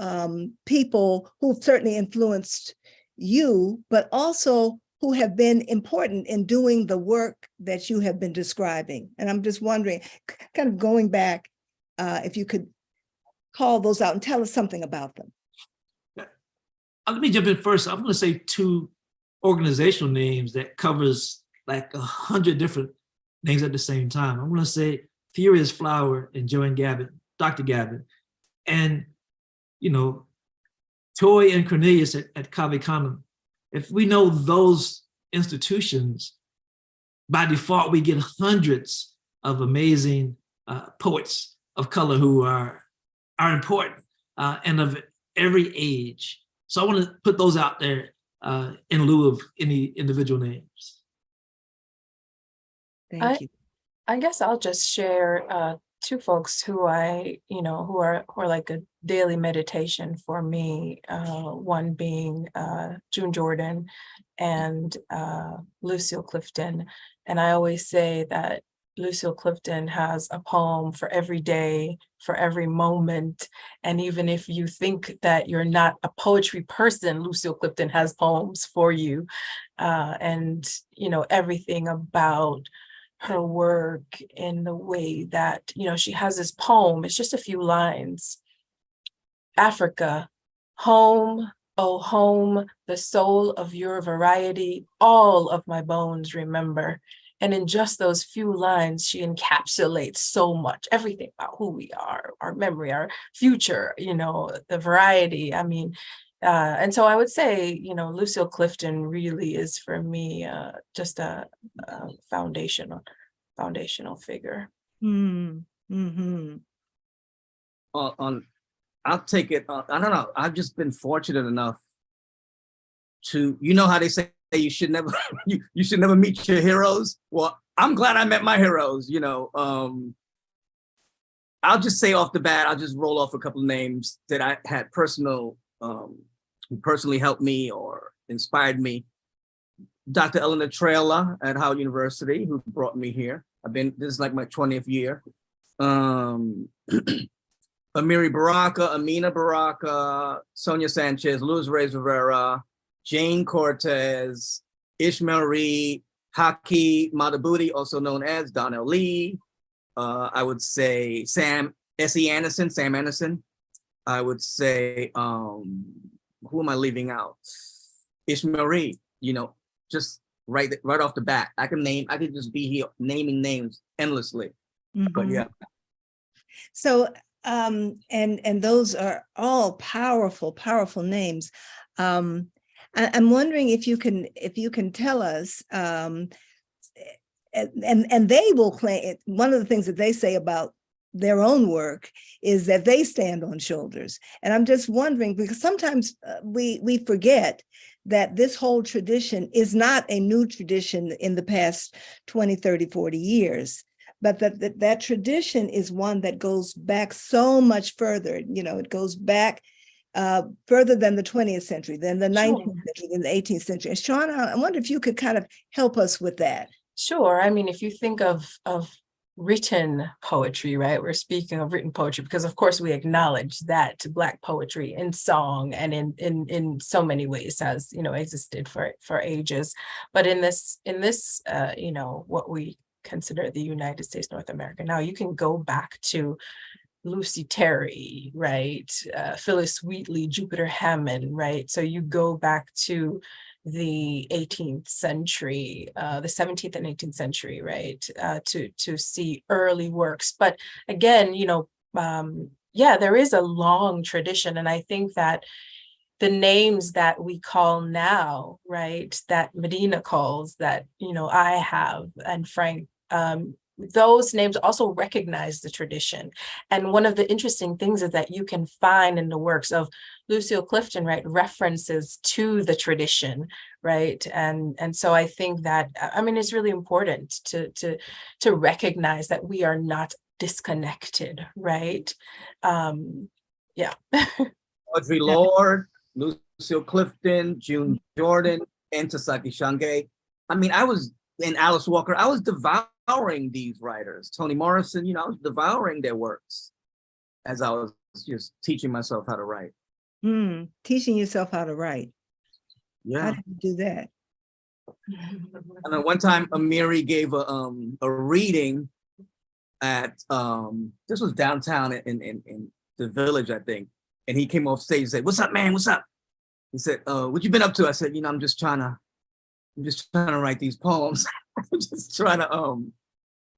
people who've certainly influenced you, but also who have been important in doing the work that you have been describing. And I'm just wondering, kind of going back, if you could call those out and tell us something about them. Let me jump in first. I'm going to say 2 organizational names that covers like 100 different names at the same time. I'm going to say Furious Flower and Joanne Gavin, Dr. Gavin, and Toy and Cornelius at Cave Canem. If we know those institutions, by default, we get hundreds of amazing poets of color who are important and of every age. So I want to put those out there in lieu of any individual names. Thank you. I guess I'll just share two folks who who are like a daily meditation for me. One being June Jordan and Lucille Clifton. And I always say that Lucille Clifton has a poem for every day, for every moment. And even if you think that you're not a poetry person, Lucille Clifton has poems for you. And, everything about her work in the way that, she has this poem, it's just a few lines. Africa, home, oh home, the soul of your variety, all of my bones remember. And in just those few lines, she encapsulates so much, everything about who we are, our memory, our future, the variety. I mean, and so I would say, Lucille Clifton really is for me just a foundational figure. Mm-hmm. I'll take it. I don't know. I've just been fortunate enough to, how they say you should never, you should never meet your heroes. Well, I'm glad I met my heroes. I'll just say off the bat, I'll just roll off a couple of names that I had who personally helped me or inspired me. Dr. Eleanor Traylor at Howard University, who brought me here. This is like my 20th year. Amiri Baraka, Amina Baraka, Sonia Sanchez, Luz Reyes Rivera, Jane Cortez, Ishmael Reed, Haki Madabuti, also known as Donnell Lee. I would say Sam Anderson. I would say, who am I leaving out? Ishmael Reed, just right off the bat. I could just be here naming names endlessly. Mm-hmm. But yeah. So and those are all powerful names. I'm wondering if you can tell us, and they will claim, one of the things that they say about their own work is that they stand on shoulders. And I'm just wondering, because sometimes we forget that this whole tradition is not a new tradition in the past 20, 30, 40 years. But that tradition is one that goes back so much further. It goes back further than the 20th century, than the 19th century, than the 18th century. And Shauna, I wonder if you could kind of help us with that. Sure. I mean, if you think of written poetry, right? We're speaking of written poetry because, of course, we acknowledge that Black poetry in song and in so many ways has, existed for ages. But in this, what we consider the United States, North America. Now you can go back to Lucy Terry, right? Phyllis Wheatley, Jupiter Hammond, right? So you go back to the 18th century, the 17th and 18th century, right? To see early works. But again, there is a long tradition. And I think that the names that we call now, right, that Medina calls, that, I have, and Frank, those names also recognize the tradition. And one of the interesting things is that you can find in the works of Lucille Clifton, right, references to the tradition, right? And so I think that, it's really important to recognize that we are not disconnected, right? Yeah. Audre Lorde, Lucille Clifton, June Jordan, and Tasaki Shange. And Alice Walker, I was devouring these writers. Toni Morrison, I was devouring their works as I was just teaching myself how to write. Teaching yourself how to write. Yeah. How did you do that? And then one time Amiri gave a reading at, this was downtown in the Village, I think. And he came off stage and said, "What's up, man? What's up?" He said, "What you been up to?" I said, I'm just trying to write these poems. I'm just trying to,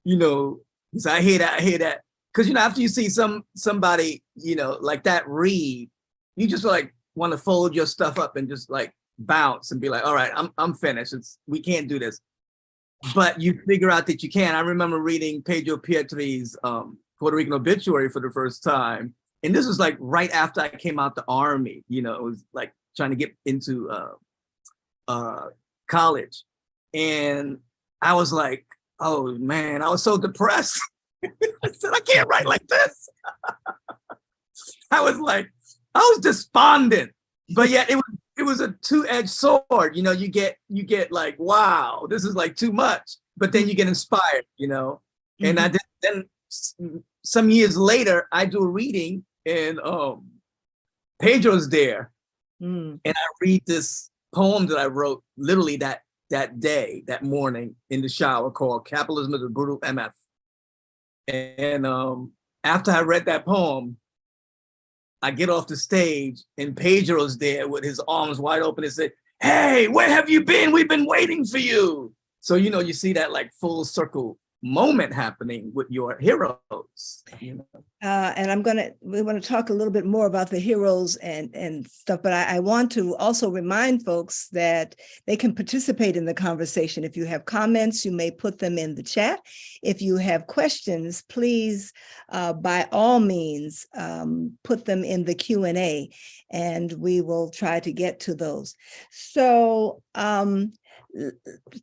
he said, I hear that. Because, after you see somebody, like that read, you just like want to fold your stuff up and just like bounce and be like, all right, I'm finished. We can't do this. But you figure out that you can. I remember reading Pedro Pietri's Puerto Rican obituary for the first time. And this was like right after I came out the army, it was like trying to get into college. And I was like, oh man, I was so depressed. I said, I can't write like this. I was despondent, but yet it was a two-edged sword. You know, you get like, wow, this is like too much, but then you get inspired, you know. And I did, then some years later, I do a reading and Pedro's there, and I read this poem that I wrote literally that day, that morning in the shower, called "Capitalism is a Brutal MF." And after I read that poem, I get off the stage and Pedro's there with his arms wide open and said, "Hey, where have you been? We've been waiting for you." So, you know, you see that like full circle moment happening with your heroes. You know? And we want to talk a little bit more about the heroes and stuff, but I want to also remind folks that they can participate in the conversation. If you have comments, you may put them in the chat. If you have questions, please, by all means, put them in the Q&A, and we will try to get to those. So,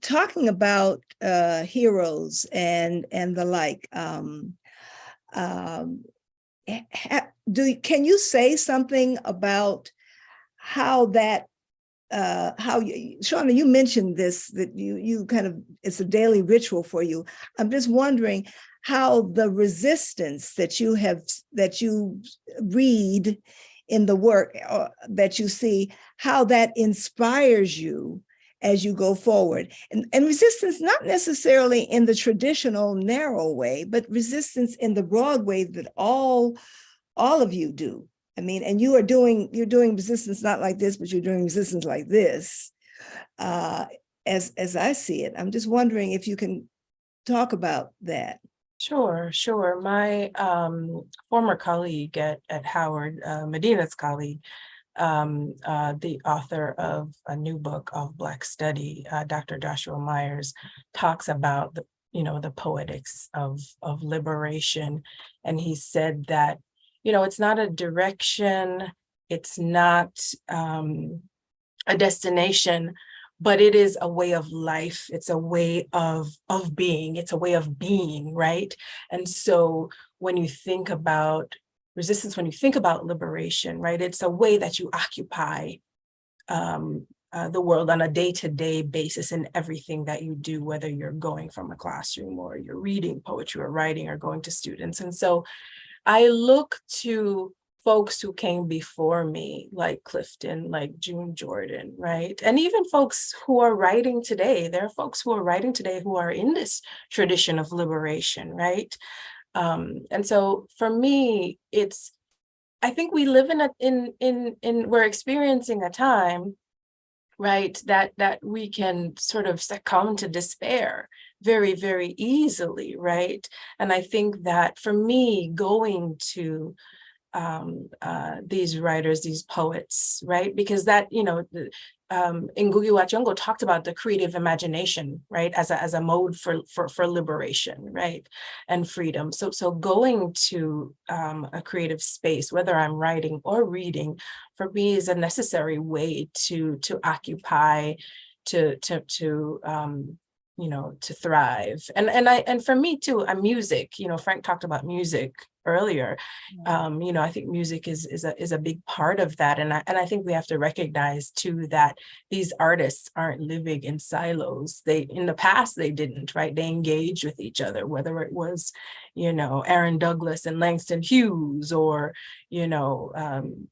talking about heroes and the like, can you say something about how that Shauna, you mentioned this, that you kind of, it's a daily ritual for you. I'm just wondering how the resistance that you read in the work that you see, how that inspires you as you go forward. And resistance, not necessarily in the traditional narrow way, but resistance in the broad way that all of you do. I mean, and you're doing resistance not like this, but you're doing resistance like this, as I see it. I'm just wondering if you can talk about that. Sure. My former colleague at Howard, Medina's colleague, the author of a new book of Black Study, Dr. Joshua Myers, talks about the poetics of liberation. And he said that, it's not a direction, it's not a destination, but it is a way of life. It's a way of being. It's a way of being, right? And so when you think about resistance, when you think about liberation, right, it's a way that you occupy the world on a day-to-day basis in everything that you do, whether you're going from a classroom or you're reading poetry or writing or going to students. And so I look to folks who came before me, like Clifton, like June Jordan, right? And even folks who are writing today. There are folks who are writing today who are in this tradition of liberation, right? And so for me, I think we live we're experiencing a time, right, that we can sort of succumb to despair very, very easily, right? And I think that for me, going to these writers, these poets, right? Because that, Ngugi wa Thiong'o talked about the creative imagination, right, as a mode for liberation, right, and freedom. So going to a creative space, whether I'm writing or reading, for me is a necessary way to occupy, to thrive. And for me too, music. Frank talked about music earlier. I think music is a big part of that, and I think we have to recognize too that these artists aren't living in silos. In the past they didn't, right? They engaged with each other, whether it was, Aaron Douglas and Langston Hughes, or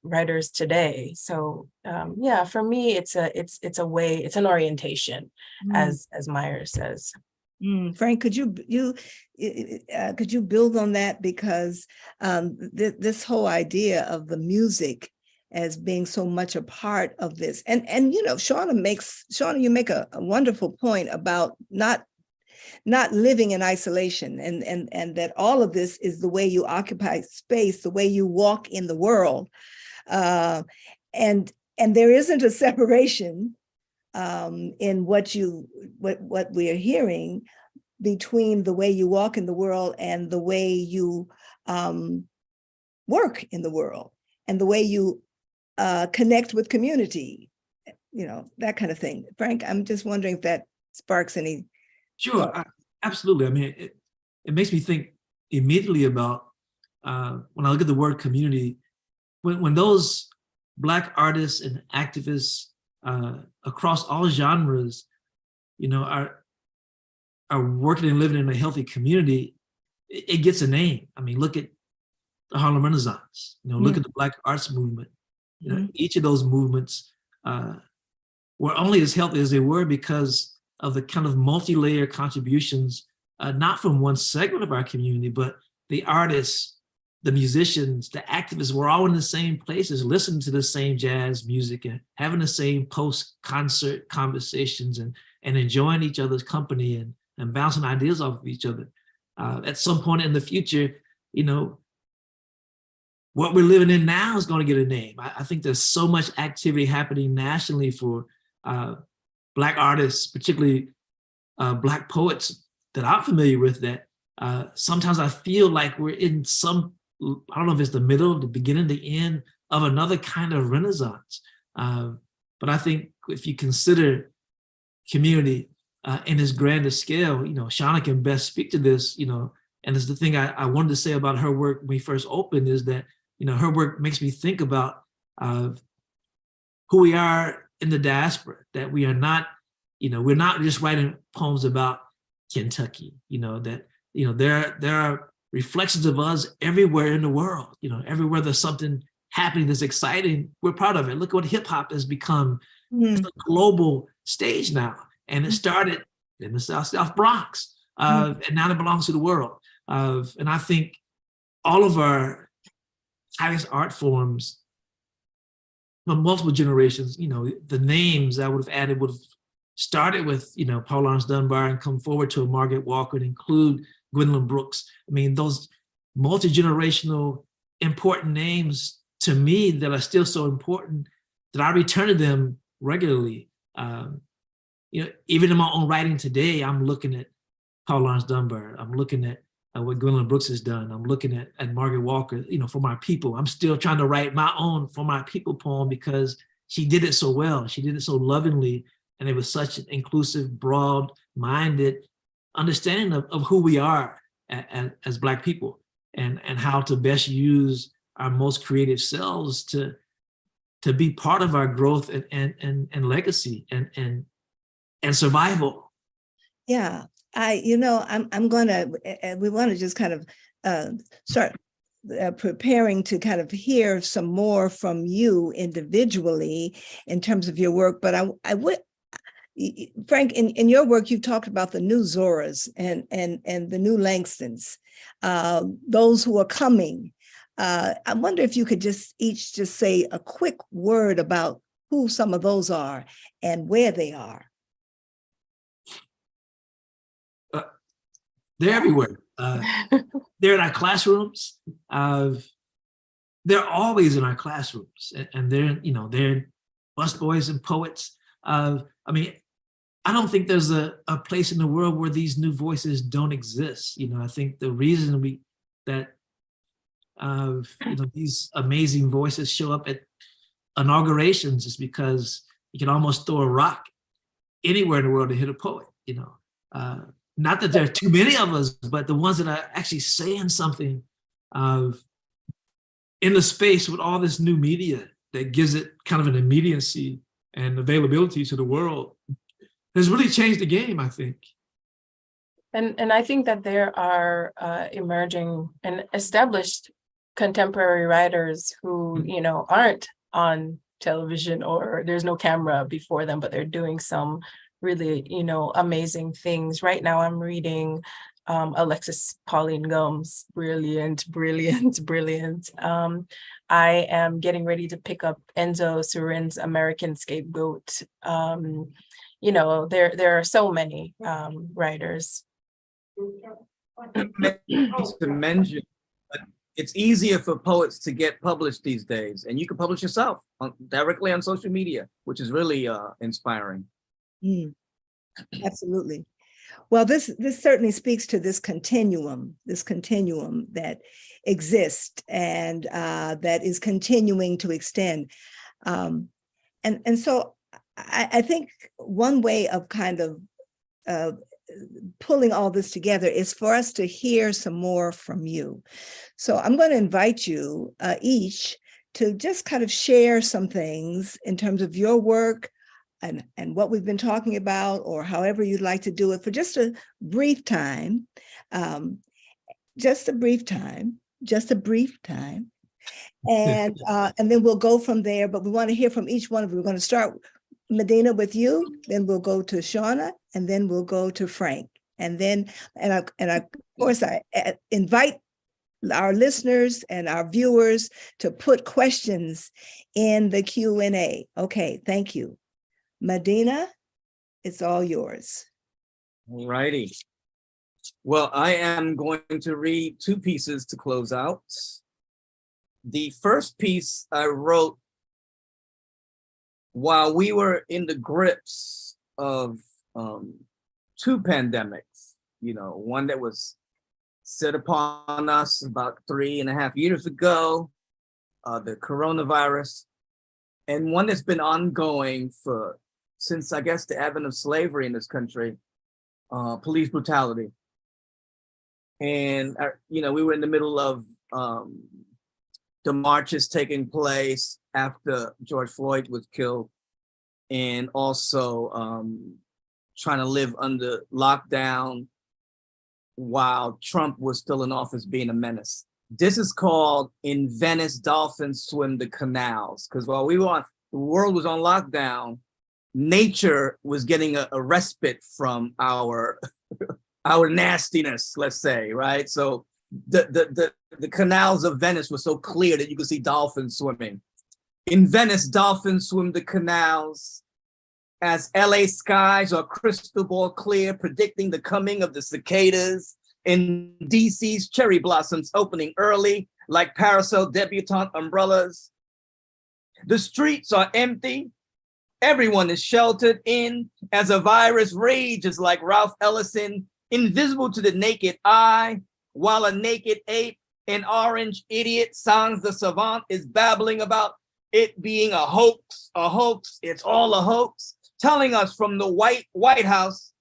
writers today. So for me, it's a way, it's an orientation, as Myers says. Frank, could you build on that, because this whole idea of the music as being so much a part of this, and Shauna, you make a wonderful point about not living in isolation, and that all of this is the way you occupy space, the way you walk in the world, and there isn't a separation in what we are hearing between the way you walk in the world and the way you work in the world, and the way you connect with community, that kind of thing. Frank, I'm just wondering if that sparks any. Sure. Absolutely. I mean, it makes me think immediately about when I look at the word community, when those Black artists and activists across all genres, you know, are working and living in a healthy community, it gets a name. I mean, look at the Harlem Renaissance, you know, look at the Black arts movement. You know, each of those movements were only as healthy as they were because of the kind of multi-layer contributions, not from one segment of our community, but the artists, the musicians, the activists were all in the same places, listening to the same jazz music and having the same post-concert conversations and enjoying each other's company and bouncing ideas off of each other. At some point in the future, you know, what we're living in now is going to get a name. I think there's so much activity happening nationally for Black artists, particularly Black poets that I'm familiar with, that sometimes I feel like we're in some, I don't know if it's the middle, the beginning, the end of another kind of renaissance. But I think if you consider community in its grander scale, you know, Shauna can best speak to this, you know, and it's the thing I wanted to say about her work when we first opened is that, you know, her work makes me think about who we are in the diaspora, that we are not, you know, we're not just writing poems about Kentucky, you know, that, you know, there are reflections of us everywhere in the world, you know, everywhere there's something happening that's exciting, we're proud of it. Look what hip hop has become. It's a global stage now. And it started in the South Bronx, and now it belongs to the world. And I think all of our highest art forms from multiple generations, you know, the names I would have added would have started with, you know, Paul Laurence Dunbar and come forward to a Margaret Walker and include Gwendolyn Brooks. I mean, those multi-generational important names to me that are still so important that I return to them regularly. You know, even in my own writing today, I'm looking at Paul Laurence Dunbar. I'm looking at what Gwendolyn Brooks has done. I'm looking at Margaret Walker, you know, for my people. I'm still trying to write my own For My People poem because she did it so well. She did it so lovingly. And it was such an inclusive, broad-minded understanding of who we are as Black people and how to best use our most creative selves to be part of our growth and legacy and survival. Yeah, I'm gonna, we want to just kind of start preparing to kind of hear some more from you individually in terms of your work, but I would, Frank, in your work, you've talked about the new Zoras and the new Langstons, those who are coming. I wonder if you could each say a quick word about who some of those are and where they are. They're everywhere. They're in our classrooms. They're always in our classrooms, and they're busboys and poets. I mean, I don't think there's a place in the world where these new voices don't exist. You know, I think the reason these amazing voices show up at inaugurations is because you can almost throw a rock anywhere in the world to hit a poet. You know, not that there are too many of us, but the ones that are actually saying something in the space with all this new media that gives it kind of an immediacy and availability to the world has really changed the game, I think. And I think that there are emerging and established contemporary writers who, you know, aren't on television or there's no camera before them, but they're doing some really, you know, amazing things. Right now I'm reading Alexis Pauline Gumbs, brilliant. I am getting ready to pick up Enzo Surin's American Scapegoat. You know, there are so many writers. To mention, but it's easier for poets to get published these days, and you can publish yourself directly on social media, which is really inspiring. Absolutely. Well, this certainly speaks to this continuum that exists and that is continuing to extend. And so I think one way of kind of pulling all this together is for us to hear some more from you. So I'm going to invite you each to just kind of share some things in terms of your work and what we've been talking about, or however you'd like to do it, for just a brief time, just a brief time. And then we'll go from there, but we want to hear from each one of you. We're going to start, Medina, with you, then we'll go to Shauna, and then we'll go to Frank. And then, of course, I invite our listeners and our viewers to put questions in the Q&A. Okay, thank you. Medina, it's all yours. All righty. Well, I am going to read two pieces to close out. The first piece I wrote while we were in the grips of two pandemics, one that was set upon us about 3.5 years ago, the coronavirus, and one that's been ongoing since, I guess, the advent of slavery in this country, police brutality. And, we were in the middle of the marches taking place after George Floyd was killed, and also trying to live under lockdown while Trump was still in office, being a menace. This is called In Venice, Dolphins Swim the Canals, because while the world was on lockdown, nature was getting a respite from our nastiness, let's say, right? So the canals of Venice were so clear that you could see dolphins swimming. In Venice, dolphins swim the canals as LA skies are crystal ball clear, predicting the coming of the cicadas. In DC's cherry blossoms opening early, like parasol debutante umbrellas. The streets are empty. Everyone is sheltered in as a virus rages like Ralph Ellison, invisible to the naked eye, while a naked ape, an orange idiot, Sans the Savant, is babbling about it being a hoax, it's all a hoax, telling us from the White House,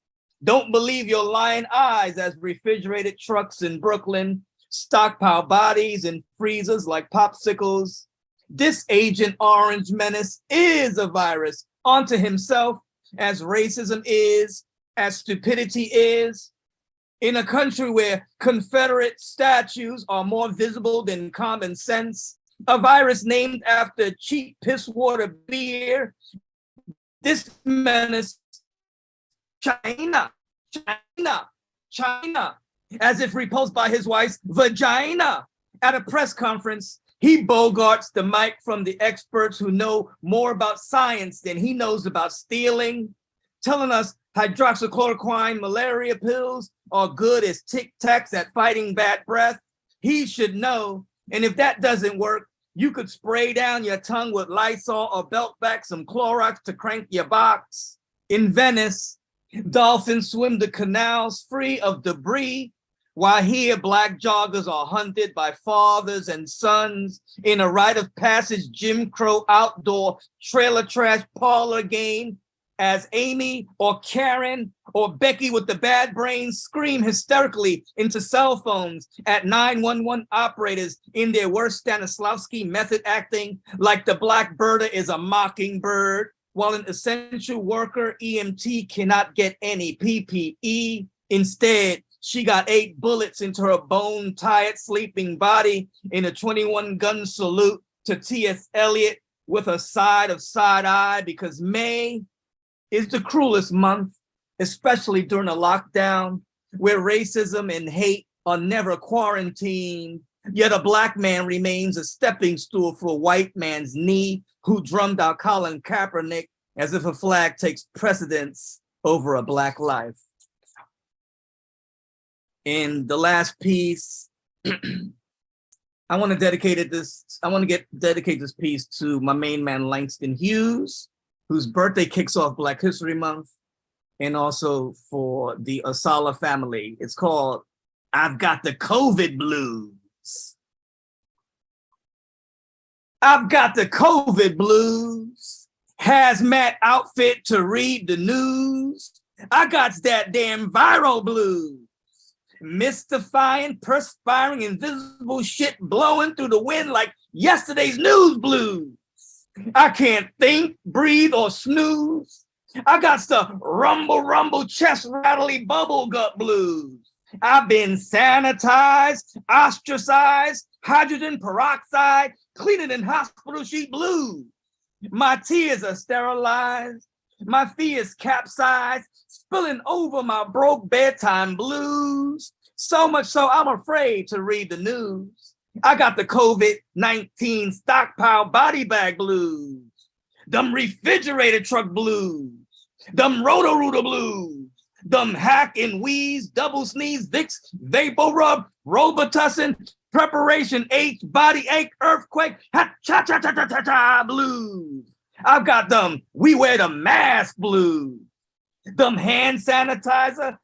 don't believe your lying eyes, as refrigerated trucks in Brooklyn stockpile bodies in freezers like popsicles. This Agent Orange menace is a virus unto himself, as racism is, as stupidity is. In a country where Confederate statues are more visible than common sense, a virus named after cheap piss water beer, this menace, China, as if repulsed by his wife's vagina. At a press conference, he bogarts the mic from the experts who know more about science than he knows about stealing, telling us hydroxychloroquine malaria pills are good as Tic Tacs at fighting bad breath. He should know. And if that doesn't work, you could spray down your tongue with Lysol or belt back some Clorox to crank your box. In Venice, dolphins swim the canals free of debris, while here Black joggers are hunted by fathers and sons in a rite of passage Jim Crow outdoor trailer trash parlor game, as Amy or Karen or Becky with the bad brains scream hysterically into cell phones at 911 operators in their worst Stanislavski method acting like the Black birder is a mockingbird, while an essential worker EMT cannot get any PPE. Instead, she got 8 bullets into her bone-tired sleeping body in a 21-gun salute to T.S. Eliot with a side of side eye, because May is the cruelest month, especially during a lockdown where racism and hate are never quarantined, yet a Black man remains a stepping stool for a white man's knee, who drummed out Colin Kaepernick as if a flag takes precedence over a Black life. In the last piece, I want to dedicate this piece to my main man, Langston Hughes, whose birthday kicks off Black History Month, and also for the Asala family. It's called I've Got the COVID Blues. I've got the COVID blues, hazmat outfit to read the news, I got that damn viral blues. Mystifying, perspiring, invisible shit blowing through the wind like yesterday's news blues. I can't think, breathe, or snooze. I got the rumble, rumble, chest rattly bubble gut blues. I've been sanitized, ostracized, hydrogen peroxide, cleaner than hospital sheet blues. My tears are sterilized. My fears capsized, spilling over my broke bedtime blues. So much so I'm afraid to read the news. I got the COVID-19 stockpile body bag blues, them refrigerator truck blues, them roto-rooter blues, them hack and wheeze, double sneeze, Vicks, vapor rub, Robitussin, preparation H, body ache, earthquake, ha-cha-cha-cha-cha-cha blues. I've got them we wear the mask blues, them hand sanitizer,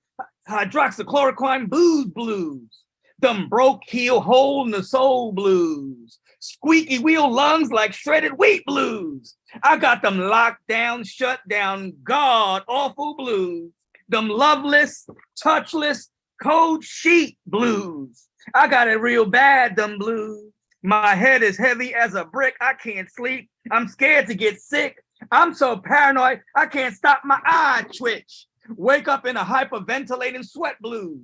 hydroxychloroquine booze blues, them broke heel hole in the soul blues, squeaky wheel lungs like shredded wheat blues. I got them locked down, shut down, god awful blues, them loveless, touchless, cold sheet blues. I got it real bad, them blues. My head is heavy as a brick. I can't sleep. I'm scared to get sick. I'm so paranoid, I can't stop my eye twitch. Wake up in a hyperventilating sweat blues.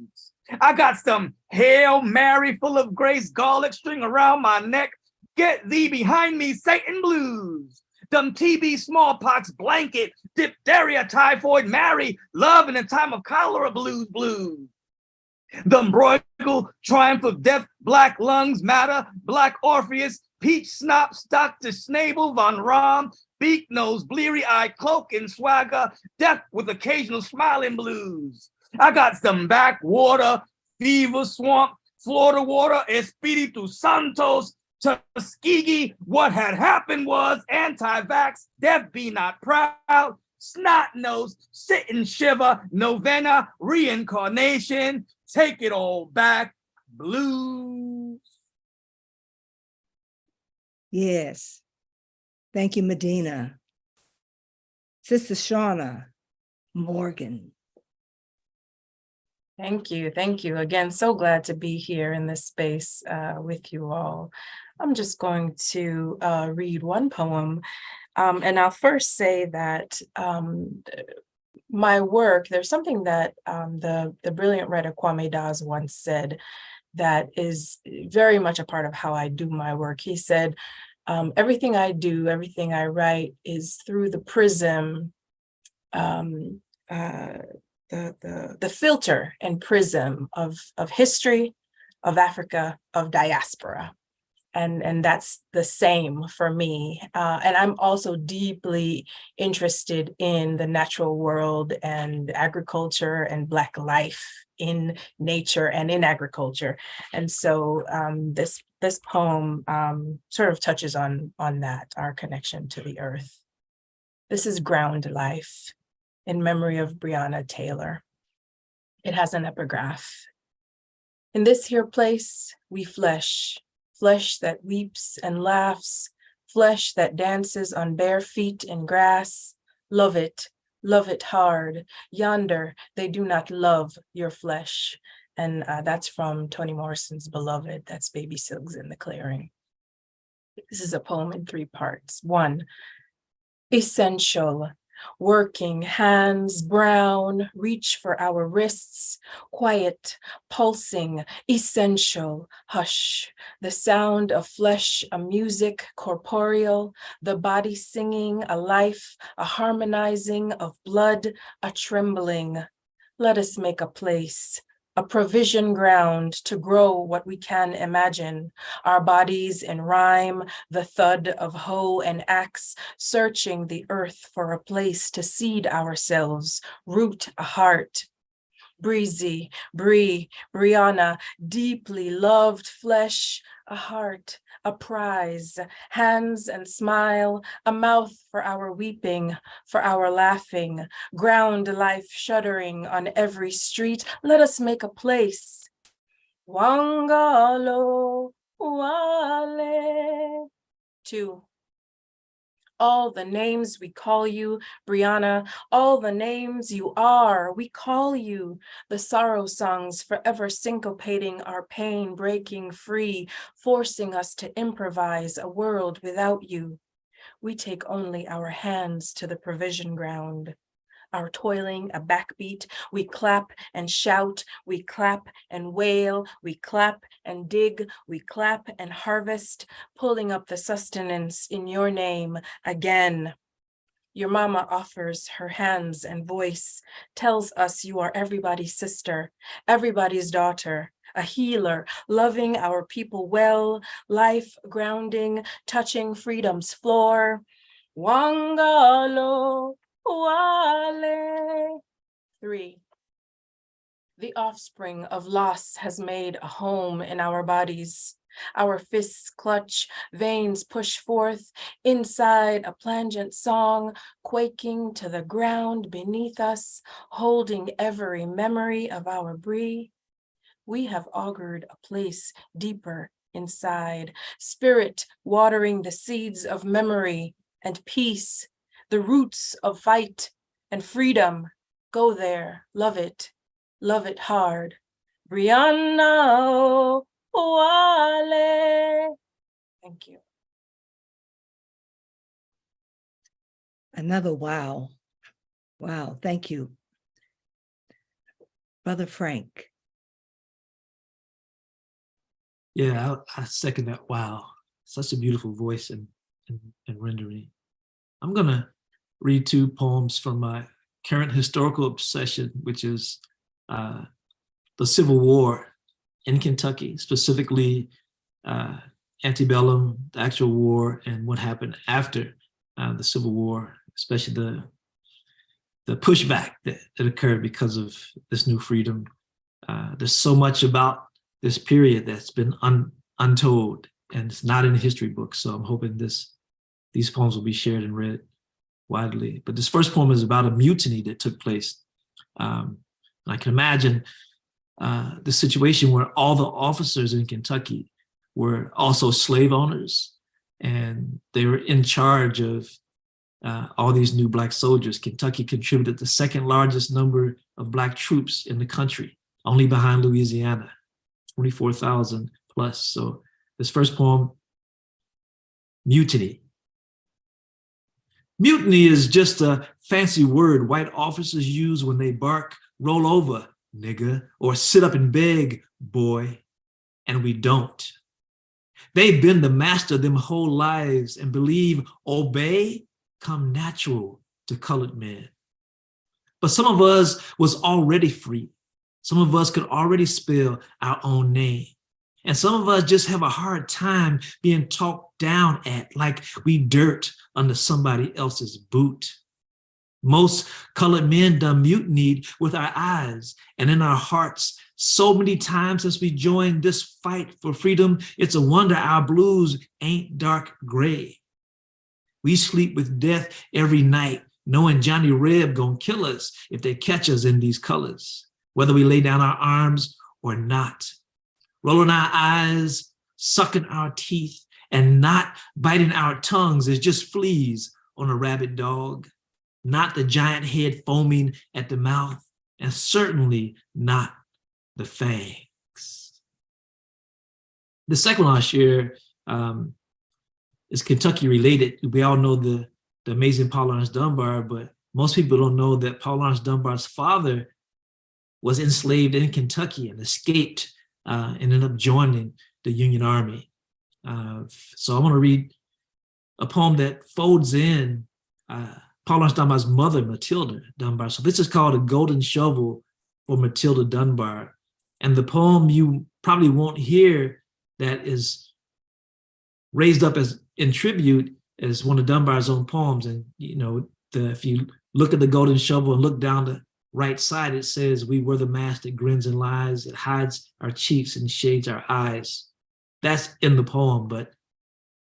I got some Hail Mary full of grace garlic string around my neck. Get thee behind me, Satan blues. Them TB smallpox blanket, diphtheria, typhoid, Mary, love in a time of cholera blues. Them Bruegel, triumph of death, black lungs matter, black Orpheus, peach snop, Dr. Snabel, von Rom, beak nose, bleary-eyed cloak and swagger, death with occasional smiling blues. I got some backwater, fever swamp, Florida water, Espiritu Santos, Tuskegee. What had happened was anti-vax, death be not proud, snot nose, sit and shiver, novena, reincarnation, take it all back, blues. Yes. Thank you, Medina. Sister Shauna Morgan. Thank you. Thank you. Again, so glad to be here in this space with you all. I'm just going to read one poem. And I'll first say that my work, there's something that the brilliant writer Kwame Dawes once said that is very much a part of how I do my work. He said, everything I do, everything I write is through the prism, the filter and prism of history, of Africa, of diaspora. And that's the same for me. And I'm also deeply interested in the natural world and agriculture and Black life in nature and in agriculture. And so this poem sort of touches on that, our connection to the earth. This is Ground Life in memory of Breonna Taylor. It has an epigraph. In this here place, we flesh that weeps and laughs, flesh that dances on bare feet in grass. Love it hard. Yonder, they do not love your flesh. And that's from Toni Morrison's Beloved. That's Baby Silks in the Clearing. This is a poem in 3 parts. 1, essential. Working hands brown, reach for our wrists, quiet, pulsing, essential, hush, the sound of flesh, a music corporeal, the body singing, a life, a harmonizing of blood, a trembling. Let us make a place, a provision ground to grow what we can imagine, our bodies in rhyme, the thud of hoe and axe, searching the earth for a place to seed ourselves, root a heart. Breezy, Brianna, deeply loved flesh, a heart, a prize, hands and smile, a mouth for our weeping, for our laughing, ground life shuddering on every street. Let us make a place. Wangalo Wale. 2, All the names we call you, Brianna, all the names you are, we call you. The sorrow songs forever syncopating our pain, breaking free, forcing us to improvise a world without you. We take only our hands to the provision ground. Our toiling a backbeat, we clap and shout, we clap and wail, we clap and dig, we clap and harvest, pulling up the sustenance in your name again. Your mama offers her hands and voice, tells us you are everybody's sister, everybody's daughter, a healer, loving our people well, life grounding, touching freedom's floor. Wangalo. Wale. 3. The offspring of loss has made a home in our bodies. Our fists clutch, veins push forth, inside a plangent song, quaking to the ground beneath us, holding every memory of our brie. We have augured a place deeper inside, spirit watering the seeds of memory and peace, the roots of fight and freedom. Go there, love it hard. Brianna Wale. Thank you. Another wow. Wow, thank you. Brother Frank. Yeah, I second that. Wow, such a beautiful voice and rendering. I'm gonna read 2 poems from my current historical obsession, which is the Civil War in Kentucky, specifically antebellum, the actual war, and what happened after the Civil War, especially the pushback that occurred because of this new freedom. There's so much about this period that's been untold, and it's not in the history books. So I'm hoping these poems will be shared and read widely. But this first poem is about a mutiny that took place. I can imagine the situation where all the officers in Kentucky were also slave owners, and they were in charge of all these new Black soldiers. Kentucky contributed the 2nd largest number of Black troops in the country, only behind Louisiana, 24,000 plus. So this first poem, Mutiny. Mutiny is just a fancy word white officers use when they bark, roll over, nigga, or sit up and beg, boy, and we don't. They've been the master them whole lives and believe obey come natural to colored men. But some of us was already free. Some of us could already spell our own name. And some of us just have a hard time being talked down at, like we dirt under somebody else's boot. Most colored men done mutinied with our eyes and in our hearts so many times since we joined this fight for freedom. It's a wonder our blues ain't dark gray. We sleep with death every night, knowing Johnny Reb gonna kill us if they catch us in these colors, whether we lay down our arms or not. Rolling our eyes, sucking our teeth, and not biting our tongues is just fleas on a rabid dog, not the giant head foaming at the mouth, and certainly not the fangs. The second one I'll share is Kentucky related. We all know the amazing Paul Laurence Dunbar, but most people don't know that Paul Laurence Dunbar's father was enslaved in Kentucky and escaped and ended up joining the Union Army. So I want to read a poem that folds in Paul Laurence Dunbar's mother, Matilda Dunbar. So this is called A Golden Shovel for Matilda Dunbar. And the poem you probably won't hear that is raised up as in tribute is one of Dunbar's own poems. And you know, if you look at the golden shovel and look down the right side, it says, "We were the mask that grins and lies. It hides our cheeks and shades our eyes." That's in the poem, but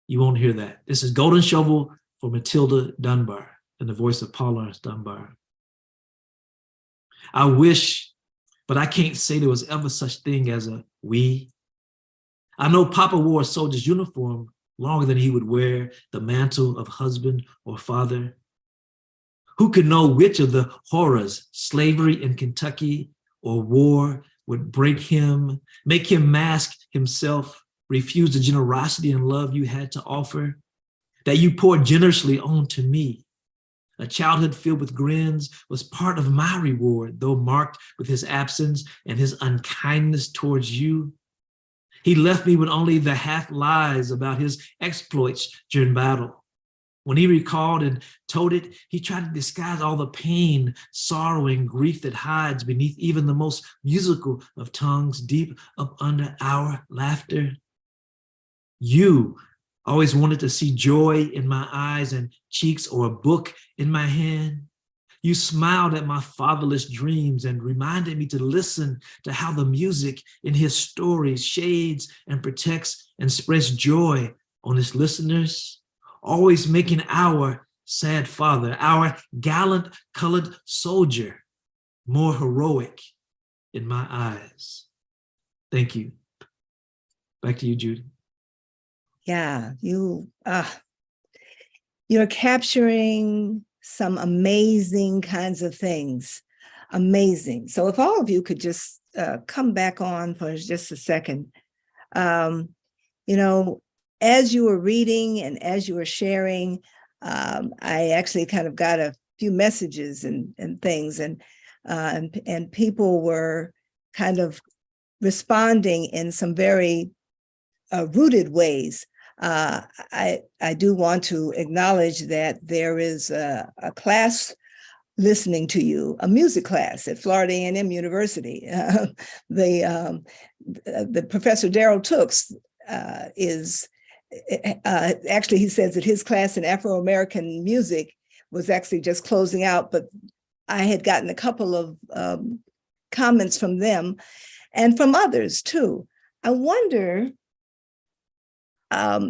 you won't hear that. This is Golden Shovel for Matilda Dunbar in the voice of Paul Laurence Dunbar. I wish, but I can't say there was ever such thing as a we. I know Papa wore a soldier's uniform longer than he would wear the mantle of husband or father? Who could know which of the horrors, slavery in Kentucky or war, would break him, make him mask himself, refuse the generosity and love you had to offer, that you poured generously onto me? A childhood filled with grins was part of my reward, though marked with his absence and his unkindness towards you. He left me with only the half lies about his exploits during battle. When he recalled and told it, he tried to disguise all the pain, sorrow, and grief that hides beneath even the most musical of tongues, deep up under our laughter. You always wanted to see joy in my eyes and cheeks, or a book in my hand. You smiled at my fatherless dreams and reminded me to listen to how the music in his stories shades and protects and spreads joy on its listeners, always making our sad father, our gallant colored soldier, more heroic in my eyes. Thank you. Back to you, Judy. Yeah, you're capturing some amazing kinds of things. Amazing. So if all of you could just come back on for just a second. You know, as you were reading and as you were sharing, I actually kind of got a few messages and things, and people were kind of responding in some very rooted ways. I do want to acknowledge that there is a class listening to you, a music class at Florida A&M University. The Professor Daryl Tooks is, actually he says that his class in Afro-American music was actually just closing out, but I had gotten a couple of comments from them and from others too. I wonder,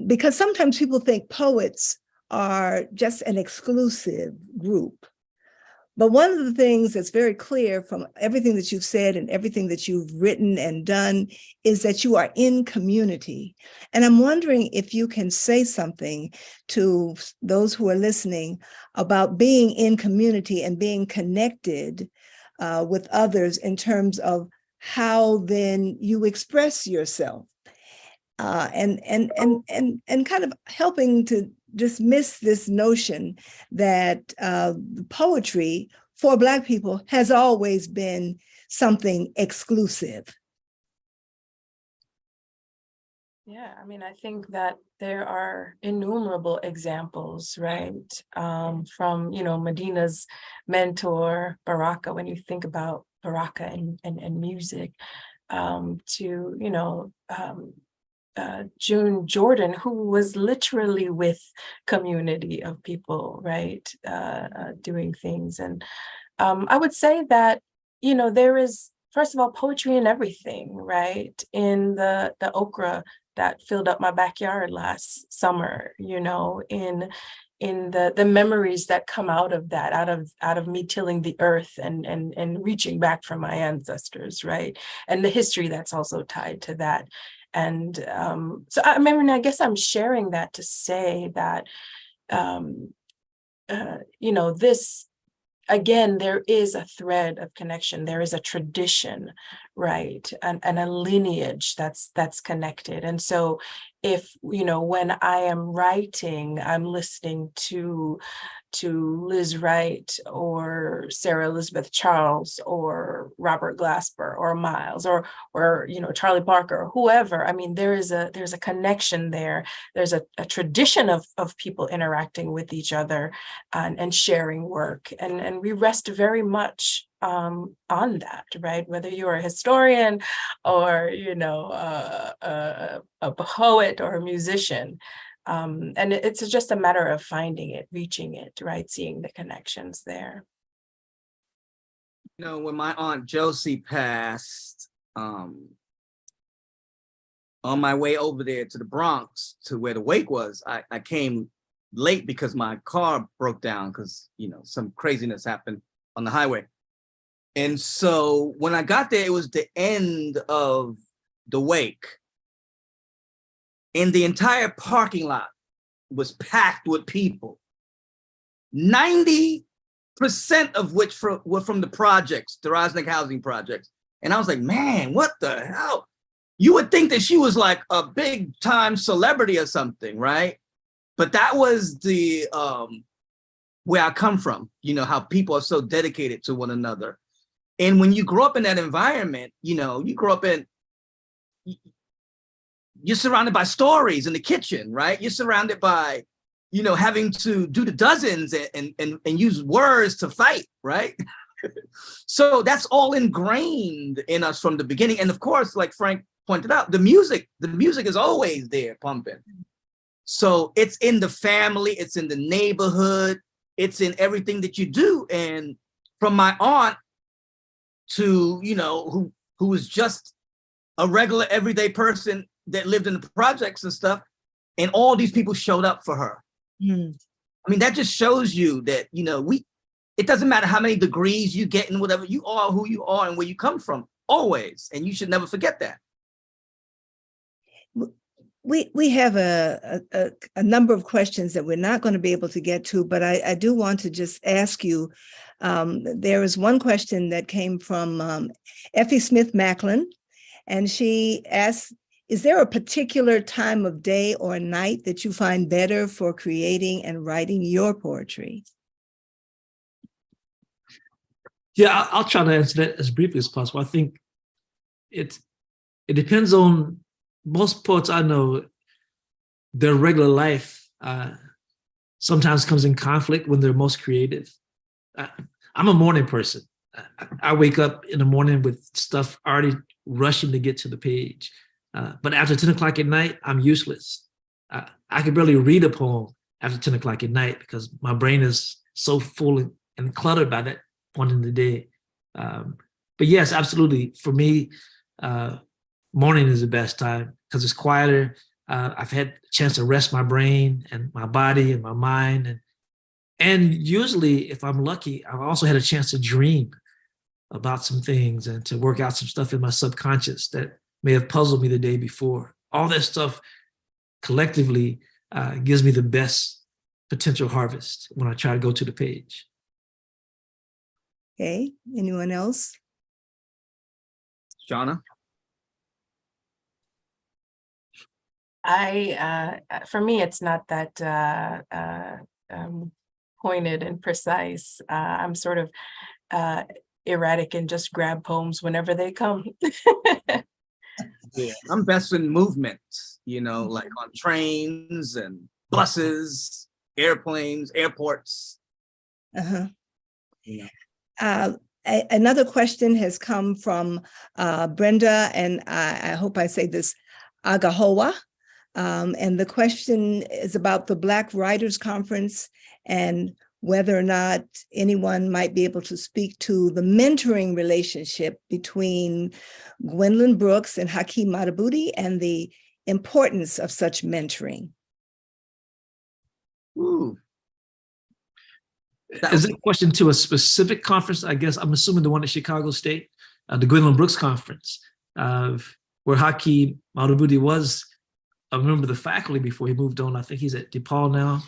because sometimes people think poets are just an exclusive group. But one of the things that's very clear from everything that you've said and everything that you've written and done is that you are in community. And I'm wondering if you can say something to those who are listening about being in community and being connected with others in terms of how then you express yourself. And kind of helping to dismiss this notion that poetry for Black people has always been something exclusive. Yeah, I mean, I think that there are innumerable examples, right? From, Medina's mentor, Baraka, when you think about Baraka and music, to, June Jordan, who was literally with community of people, right, doing things. And I would say that, there is, first of all, poetry in everything, right? In the okra that filled up my backyard last summer, in the memories that come out of that, out of me tilling the earth and reaching back from my ancestors, right? And the history that's also tied to that. And so I guess I'm sharing that to say that, this, again, there is a thread of connection. There is a tradition, right? And a lineage that's connected. And so if, when I am writing, I'm listening to Liz Wright or Sarah Elizabeth Charles or Robert Glasper or Miles or Charlie Parker or whoever. I mean, there's a connection there. There's a tradition of people interacting with each other and sharing work. And we rest very much on that, right? Whether you're a historian or, a poet or a musician. And it's just a matter of finding it, reaching it, right? Seeing the connections there. When my Aunt Josie passed, on my way over there to the Bronx, to where the wake was, I came late because my car broke down because, some craziness happened on the highway. And so when I got there, it was the end of the wake. and the entire parking lot was packed with people. 90% of which were from the projects, the Rosnick housing projects. And I was like, man, what the hell? You would think that she was like a big time celebrity or something, right? But that was the where I come from, you know, how people are so dedicated to one another. And when you grow up in that environment, you know, you grow up in, you're surrounded by stories in the kitchen, right? You're surrounded by, you know, having to do the dozens and use words to fight, right? So that's all ingrained in us from the beginning. And of course, like Frank pointed out, the music is always there pumping. So it's in the family, it's in the neighborhood, it's in everything that you do. And from my aunt to, you know, who was just a regular everyday person that lived in the projects and stuff, and all these people showed up for her. Mm. I mean, that just shows you that, you know, it doesn't matter how many degrees you get and whatever, you are who you are and where you come from, always. And you should never forget that. We have a number of questions that we're not going to be able to get to, but I do want to just ask you, there is one question that came from Effie Smith Macklin, and she asks, is there a particular time of day or night that you find better for creating and writing your poetry? Yeah, I'll try to answer that as briefly as possible. I think it depends on, most poets I know, their regular life sometimes comes in conflict when they're most creative. I'm a morning person. I wake up in the morning with stuff already rushing to get to the page. But after 10 o'clock at night, I'm useless. I could barely read a poem after 10 o'clock at night because my brain is so full and cluttered by that point in the day. But yes, absolutely. For me, morning is the best time because it's quieter. I've had a chance to rest my brain and my body and my mind. And usually, if I'm lucky, I've also had a chance to dream about some things and to work out some stuff in my subconscious that may have puzzled me the day before. All that stuff collectively gives me the best potential harvest when I try to go to the page. Okay, anyone else? Shauna? For me, it's not that pointed and precise. I'm sort of erratic and just grab poems whenever they come. Yeah, I'm best in movement, you know, like on trains and buses, airplanes, airports. Uh-huh. Yeah. Another question has come from Brenda, and I hope I say this, Agahoa. And the question is about the Black Writers Conference and whether or not anyone might be able to speak to the mentoring relationship between Gwendolyn Brooks and Hakeem Madhubuti and the importance of such mentoring. Ooh. Is it a question to a specific conference? I guess I'm assuming the one at Chicago State, the Gwendolyn Brooks Conference, where Hakeem Madhubuti was a member of the faculty before he moved on. I think he's at DePaul now.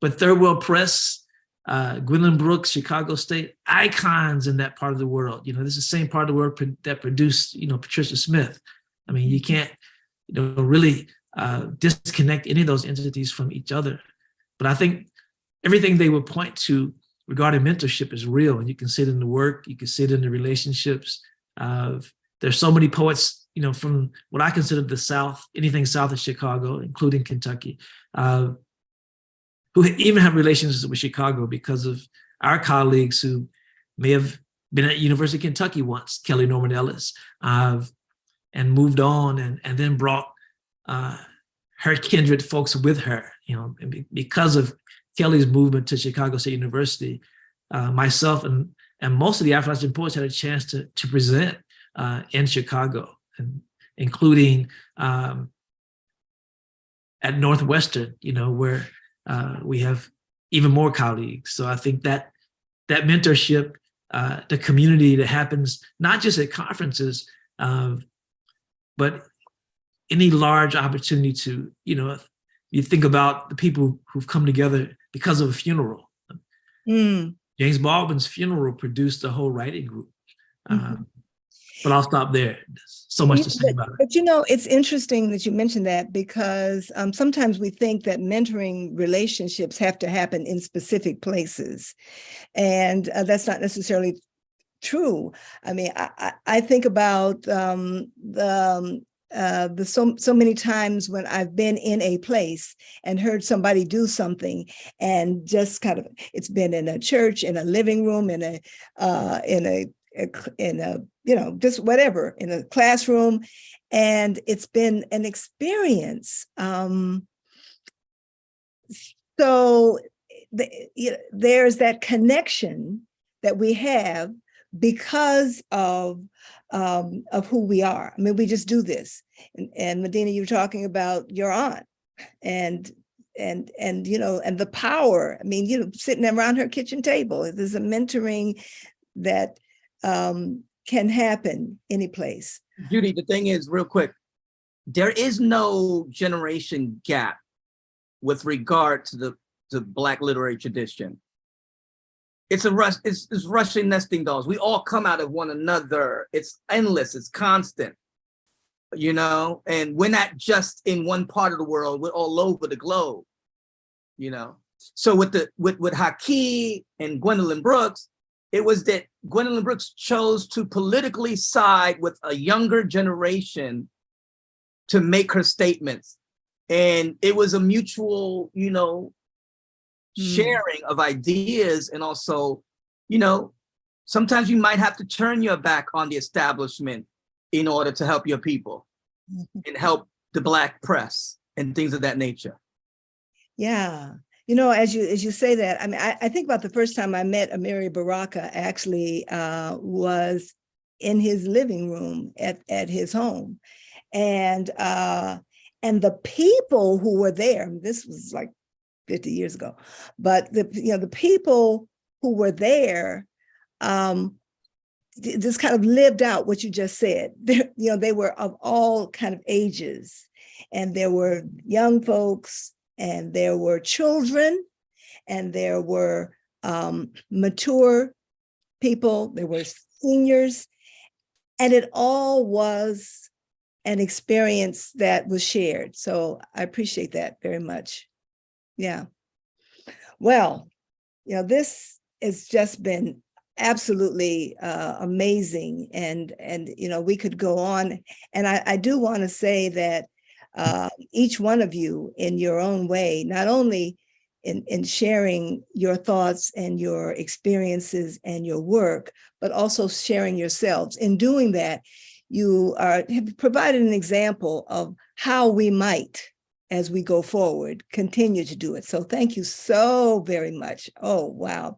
But Third World Press, Gwendolyn Brooks, Chicago State, icons in that part of the world. You know, this is the same part of the world that produced, you know, Patricia Smith. I mean, you can't, you know, really disconnect any of those entities from each other. But I think everything they would point to regarding mentorship is real, and you can see it in the work, you can see it in the relationships. There's so many poets, you know, from what I consider the South, anything south of Chicago, including Kentucky, who even have relationships with Chicago because of our colleagues who may have been at University of Kentucky once, Kelly Norman Ellis, and moved on and then brought her kindred folks with her, you know, because of Kelly's movement to Chicago State University. Myself and most of the Afro-Latin poets had a chance to present in Chicago, and including at Northwestern, you know, where we have even more colleagues. So I think that mentorship, the community that happens not just at conferences, but any large opportunity to, you think about the people who've come together because of a funeral. James Baldwin's funeral produced a whole writing group. But I'll stop there. There's so much to say about it. But it's interesting that you mentioned that, because sometimes we think that mentoring relationships have to happen in specific places. And that's not necessarily true. I mean, I think about so many times when I've been in a place and heard somebody do something, and just kind of, it's been in a church, in a living room, in a just whatever, in a classroom, and it's been an experience. So there's that connection that we have because of who we are. I mean, we just do this. And Medina, you're talking about your aunt and the power. I mean, sitting around her kitchen table. There's a mentoring that can happen any place. Judy, the thing is, real quick, there is no generation gap with regard to the Black literary tradition. It's Russian nesting dolls. We all come out of one another. It's endless, it's constant, and we're not just in one part of the world, we're all over the globe, So with Haki and Gwendolyn Brooks, it was that Gwendolyn Brooks chose to politically side with a younger generation to make her statements. And it was a mutual, sharing of ideas. And also, sometimes you might have to turn your back on the establishment in order to help your people and help the Black press and things of that nature. Yeah. As you say that, I mean, I think about the first time I met Amiri Baraka actually was in his living room at his home. And the people who were there, this was like 50 years ago, but the people who were there just kind of lived out what you just said. They were of all kind of ages, and there were young folks, and there were children, and there were mature people, there were seniors, and it all was an experience that was shared. So I appreciate that very much. Yeah. Well, this has just been absolutely amazing, and we could go on, and I do want to say that each one of you in your own way, not only in sharing your thoughts and your experiences and your work, but also sharing yourselves. In doing that, you have provided an example of how we might, as we go forward, continue to do it. So thank you so very much. Oh, wow.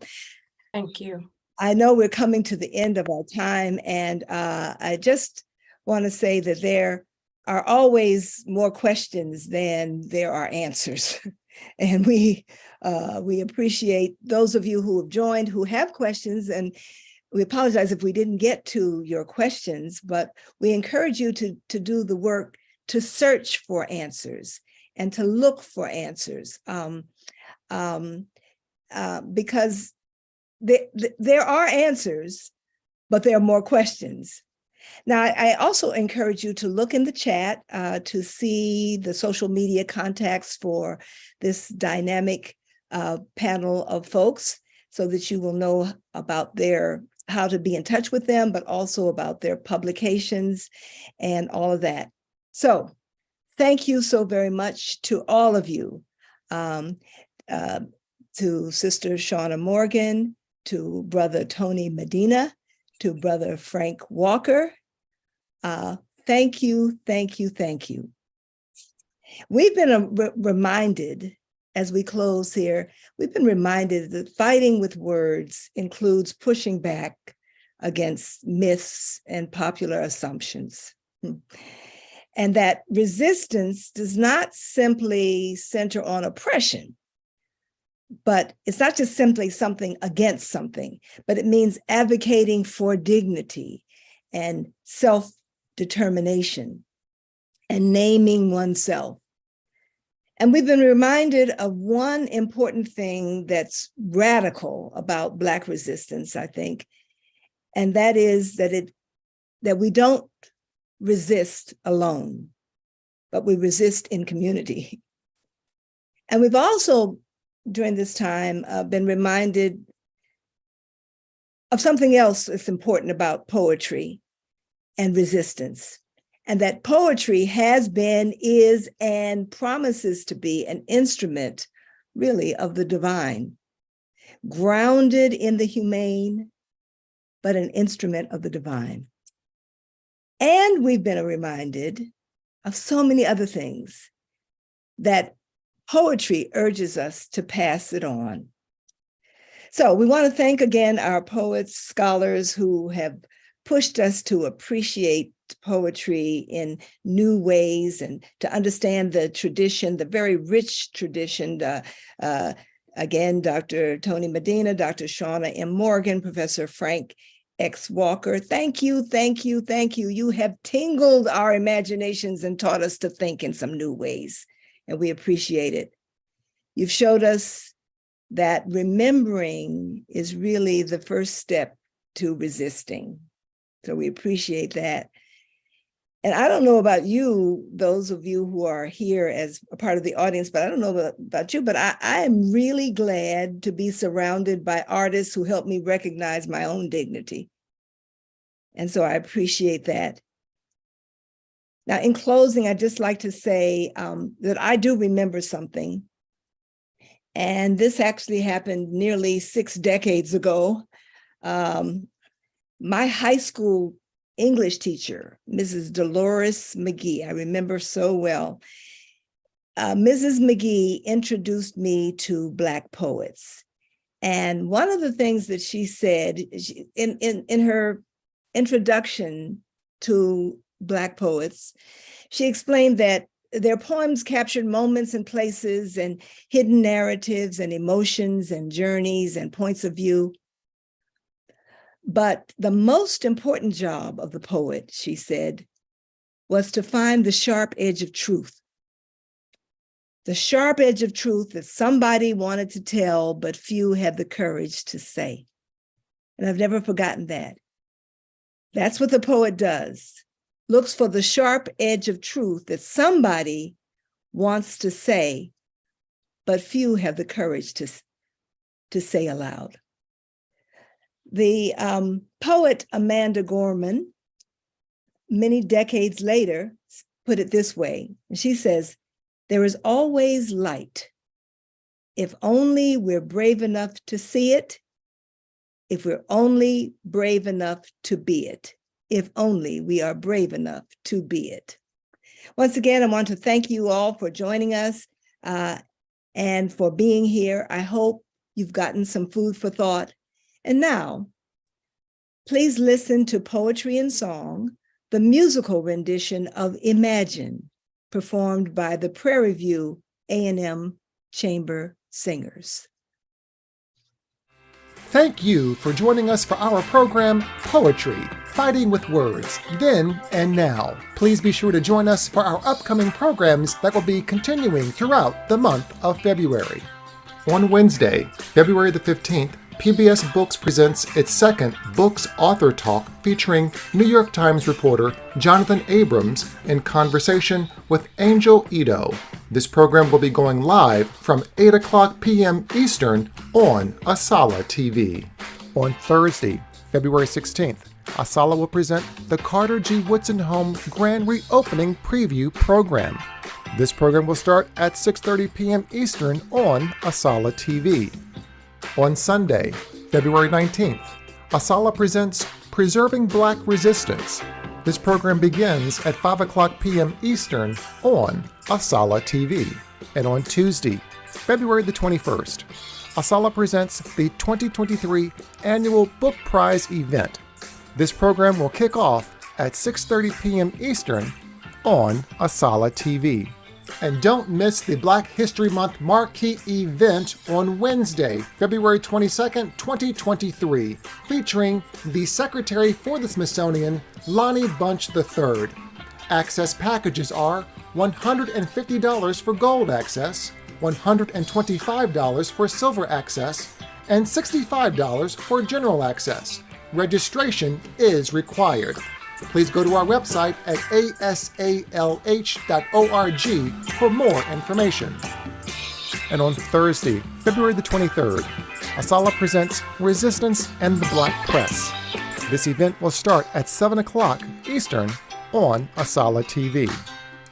Thank you. I know we're coming to the end of our time, and I just want to say that there are always more questions than there are answers. And we appreciate those of you who have joined, who have questions, and we apologize if we didn't get to your questions, but we encourage you to do the work to search for answers and to look for answers, because there are answers, but there are more questions. Now, I also encourage you to look in the chat to see the social media contacts for this dynamic panel of folks, so that you will know about how to be in touch with them, but also about their publications and all of that. So thank you so very much to all of you, to Sister Shauna Morgan, to Brother Tony Medina, to Brother Frank Walker. Thank you, thank you, thank you. We've been reminded, as we close here, we've been reminded that fighting with words includes pushing back against myths and popular assumptions. And that resistance does not simply center on oppression, but it's not just simply something against something, but it means advocating for dignity and self-determination. and naming oneself. And we've been reminded of one important thing that's radical about Black resistance, I think, and that is that we don't resist alone, but we resist in community. And we've also, during this time, been reminded of something else that's important about poetry and resistance, and that poetry has been, is, and promises to be an instrument, really, of the divine, grounded in the humane, but an instrument of the divine. And we've been reminded of so many other things, that poetry urges us to pass it on. So we want to thank again our poets, scholars who have pushed us to appreciate poetry in new ways and to understand the tradition, the very rich tradition. Again, Dr. Tony Medina, Dr. Shauna M. Morgan, Professor Frank X. Walker. Thank you, thank you, thank you. You have tingled our imaginations and taught us to think in some new ways, and we appreciate it. You've showed us that remembering is really the first step to resisting. So we appreciate that. And I don't know about you, those of you who are here as a part of the audience, but I don't know about you, but I am really glad to be surrounded by artists who help me recognize my own dignity. And so I appreciate that. Now, in closing, I'd just like to say that I do remember something. And this actually happened nearly 6 decades ago. My high school English teacher, Mrs. Dolores McGee, I remember so well. Mrs. McGee introduced me to Black poets. And one of the things that she said in her introduction to Black poets, she explained that their poems captured moments and places and hidden narratives and emotions and journeys and points of view. But the most important job of the poet, she said, was to find the sharp edge of truth. The sharp edge of truth that somebody wanted to tell, but few had the courage to say. And I've never forgotten that. That's what the poet does. Looks for the sharp edge of truth that somebody wants to say, but few have the courage to say aloud. The poet Amanda Gorman, many decades later, put it this way. And she says, "There is always light, if only we're brave enough to see it, if we're only brave enough to be it, if only we are brave enough to be it." Once again, I want to thank you all for joining us and for being here. I hope you've gotten some food for thought. And now, please listen to Poetry and Song, the musical rendition of Imagine, performed by the Prairie View A&M Chamber Singers. Thank you for joining us for our program, Poetry, Fighting with Words, Then and Now. Please be sure to join us for our upcoming programs that will be continuing throughout the month of February. On Wednesday, February the 15th, PBS Books presents its second Books Author Talk featuring New York Times reporter Jonathan Abrams in conversation with Angel Ito. This program will be going live from 8 o'clock p.m. Eastern on Asala TV. On Thursday, February 16th, Asala will present the Carter G. Woodson Home Grand Reopening Preview Program. This program will start at 6:30 p.m. Eastern on Asala TV. On Sunday, February 19th, Asala presents Preserving Black Resistance. This program begins at 5 o'clock p.m. Eastern on Asala TV. And on Tuesday, February the 21st, Asala presents the 2023 Annual Book Prize event. This program will kick off at 6:30 p.m. Eastern on Asala TV. And don't miss the Black History Month marquee event on Wednesday, February 22nd, 2023, featuring the Secretary for the Smithsonian, Lonnie Bunch III. Access packages are $150 for gold access, $125 for silver access, and $65 for general access. Registration is required. Please go to our website at asalh.org for more information. And on Thursday, February the 23rd, ASALH presents Resistance and the Black Press. This event will start at 7 o'clock Eastern on ASALH TV.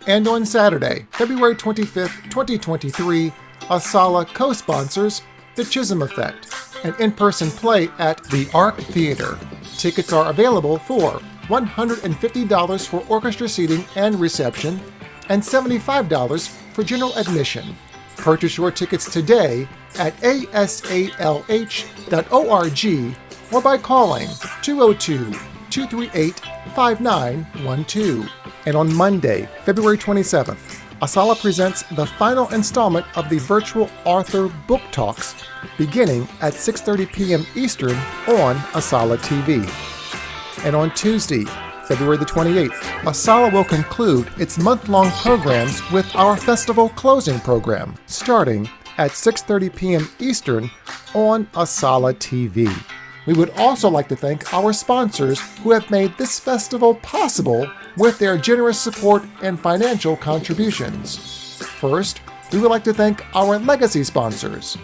And on Saturday, February 25th, 2023, ASALH co-sponsors The Chisholm Effect, an in-person play at the Arc Theater. Tickets are available for $150 for orchestra seating and reception, and $75 for general admission. Purchase your tickets today at asalh.org or by calling 202-238-5912. And on Monday, February 27th, ASALH presents the final installment of the virtual Arthur Book Talks, beginning at 6:30 p.m. Eastern on ASALH TV. And on Tuesday, February the 28th, ASALH will conclude its month-long programs with our festival closing program, starting at 6:30 p.m. Eastern on ASALH TV. We would also like to thank our sponsors who have made this festival possible with their generous support and financial contributions. First, we would like to thank our legacy sponsors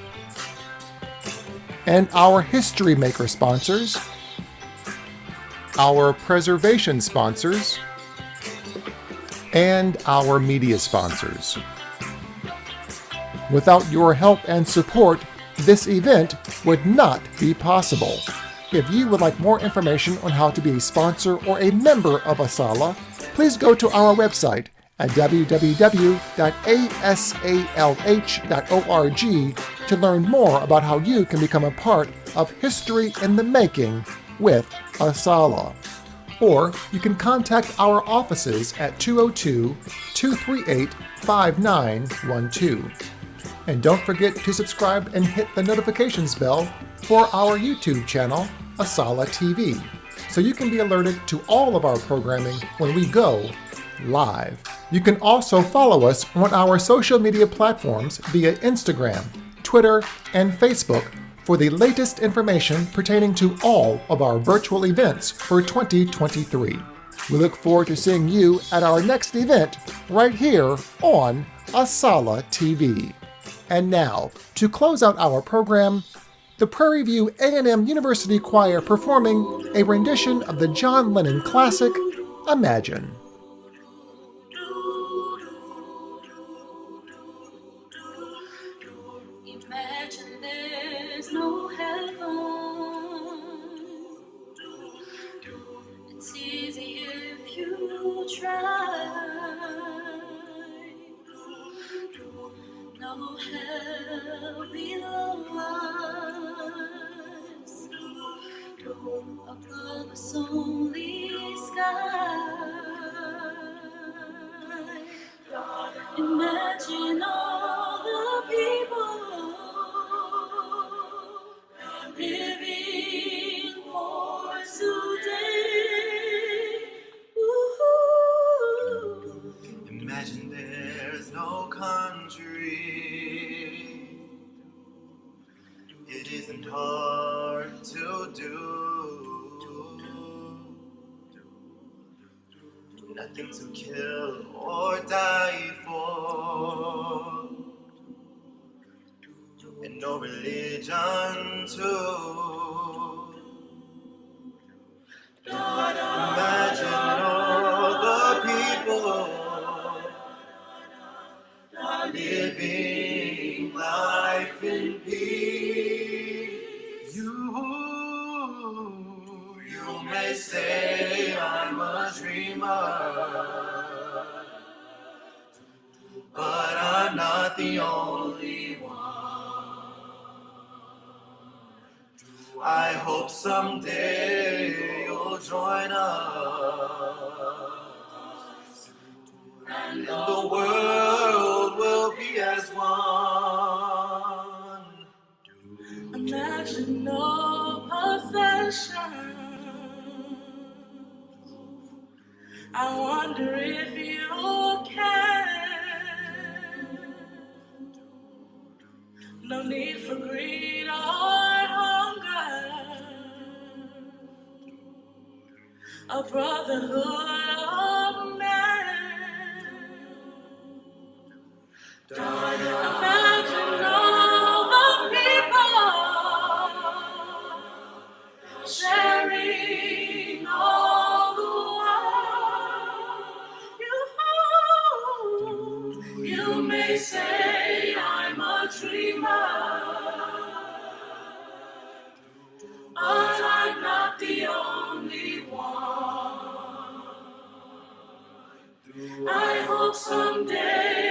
and our History Maker sponsors, our preservation sponsors, and our media sponsors. Without your help and support, this event would not be possible. If you would like more information on how to be a sponsor or a member of ASALH, please go to our website at www.asalh.org to learn more about how you can become a part of History in the Making with ASALH. Or you can contact our offices at 202-238-5912. And don't forget to subscribe and hit the notifications bell for our YouTube channel, ASALH TV, so you can be alerted to all of our programming when we go live. You can also follow us on our social media platforms via Instagram, Twitter, and Facebook for the latest information pertaining to all of our virtual events for 2023. We look forward to seeing you at our next event right here on ASALH TV. And now, to close out our program, the Prairie View A&M University Choir performing a rendition of the John Lennon classic, Imagine. Imagine there's no heaven. It's easy if you try. No hell below us. Above us only sky. Imagine all the people living for today. Ooh. Imagine there's no country. It isn't hard to do. Nothing to kill or die for, and no religion too. Imagine all the people living life in peace. You may say I'm a dreamer, but I'm not the only one. I hope someday you'll join us, and the world will be as one. Imagine no possession. I wonder if you can. No need for greed or hunger. A brotherhood of man. Imagine all the people sharing all the while. You may say I'm a dreamer, but I'm not the only one. I hope someday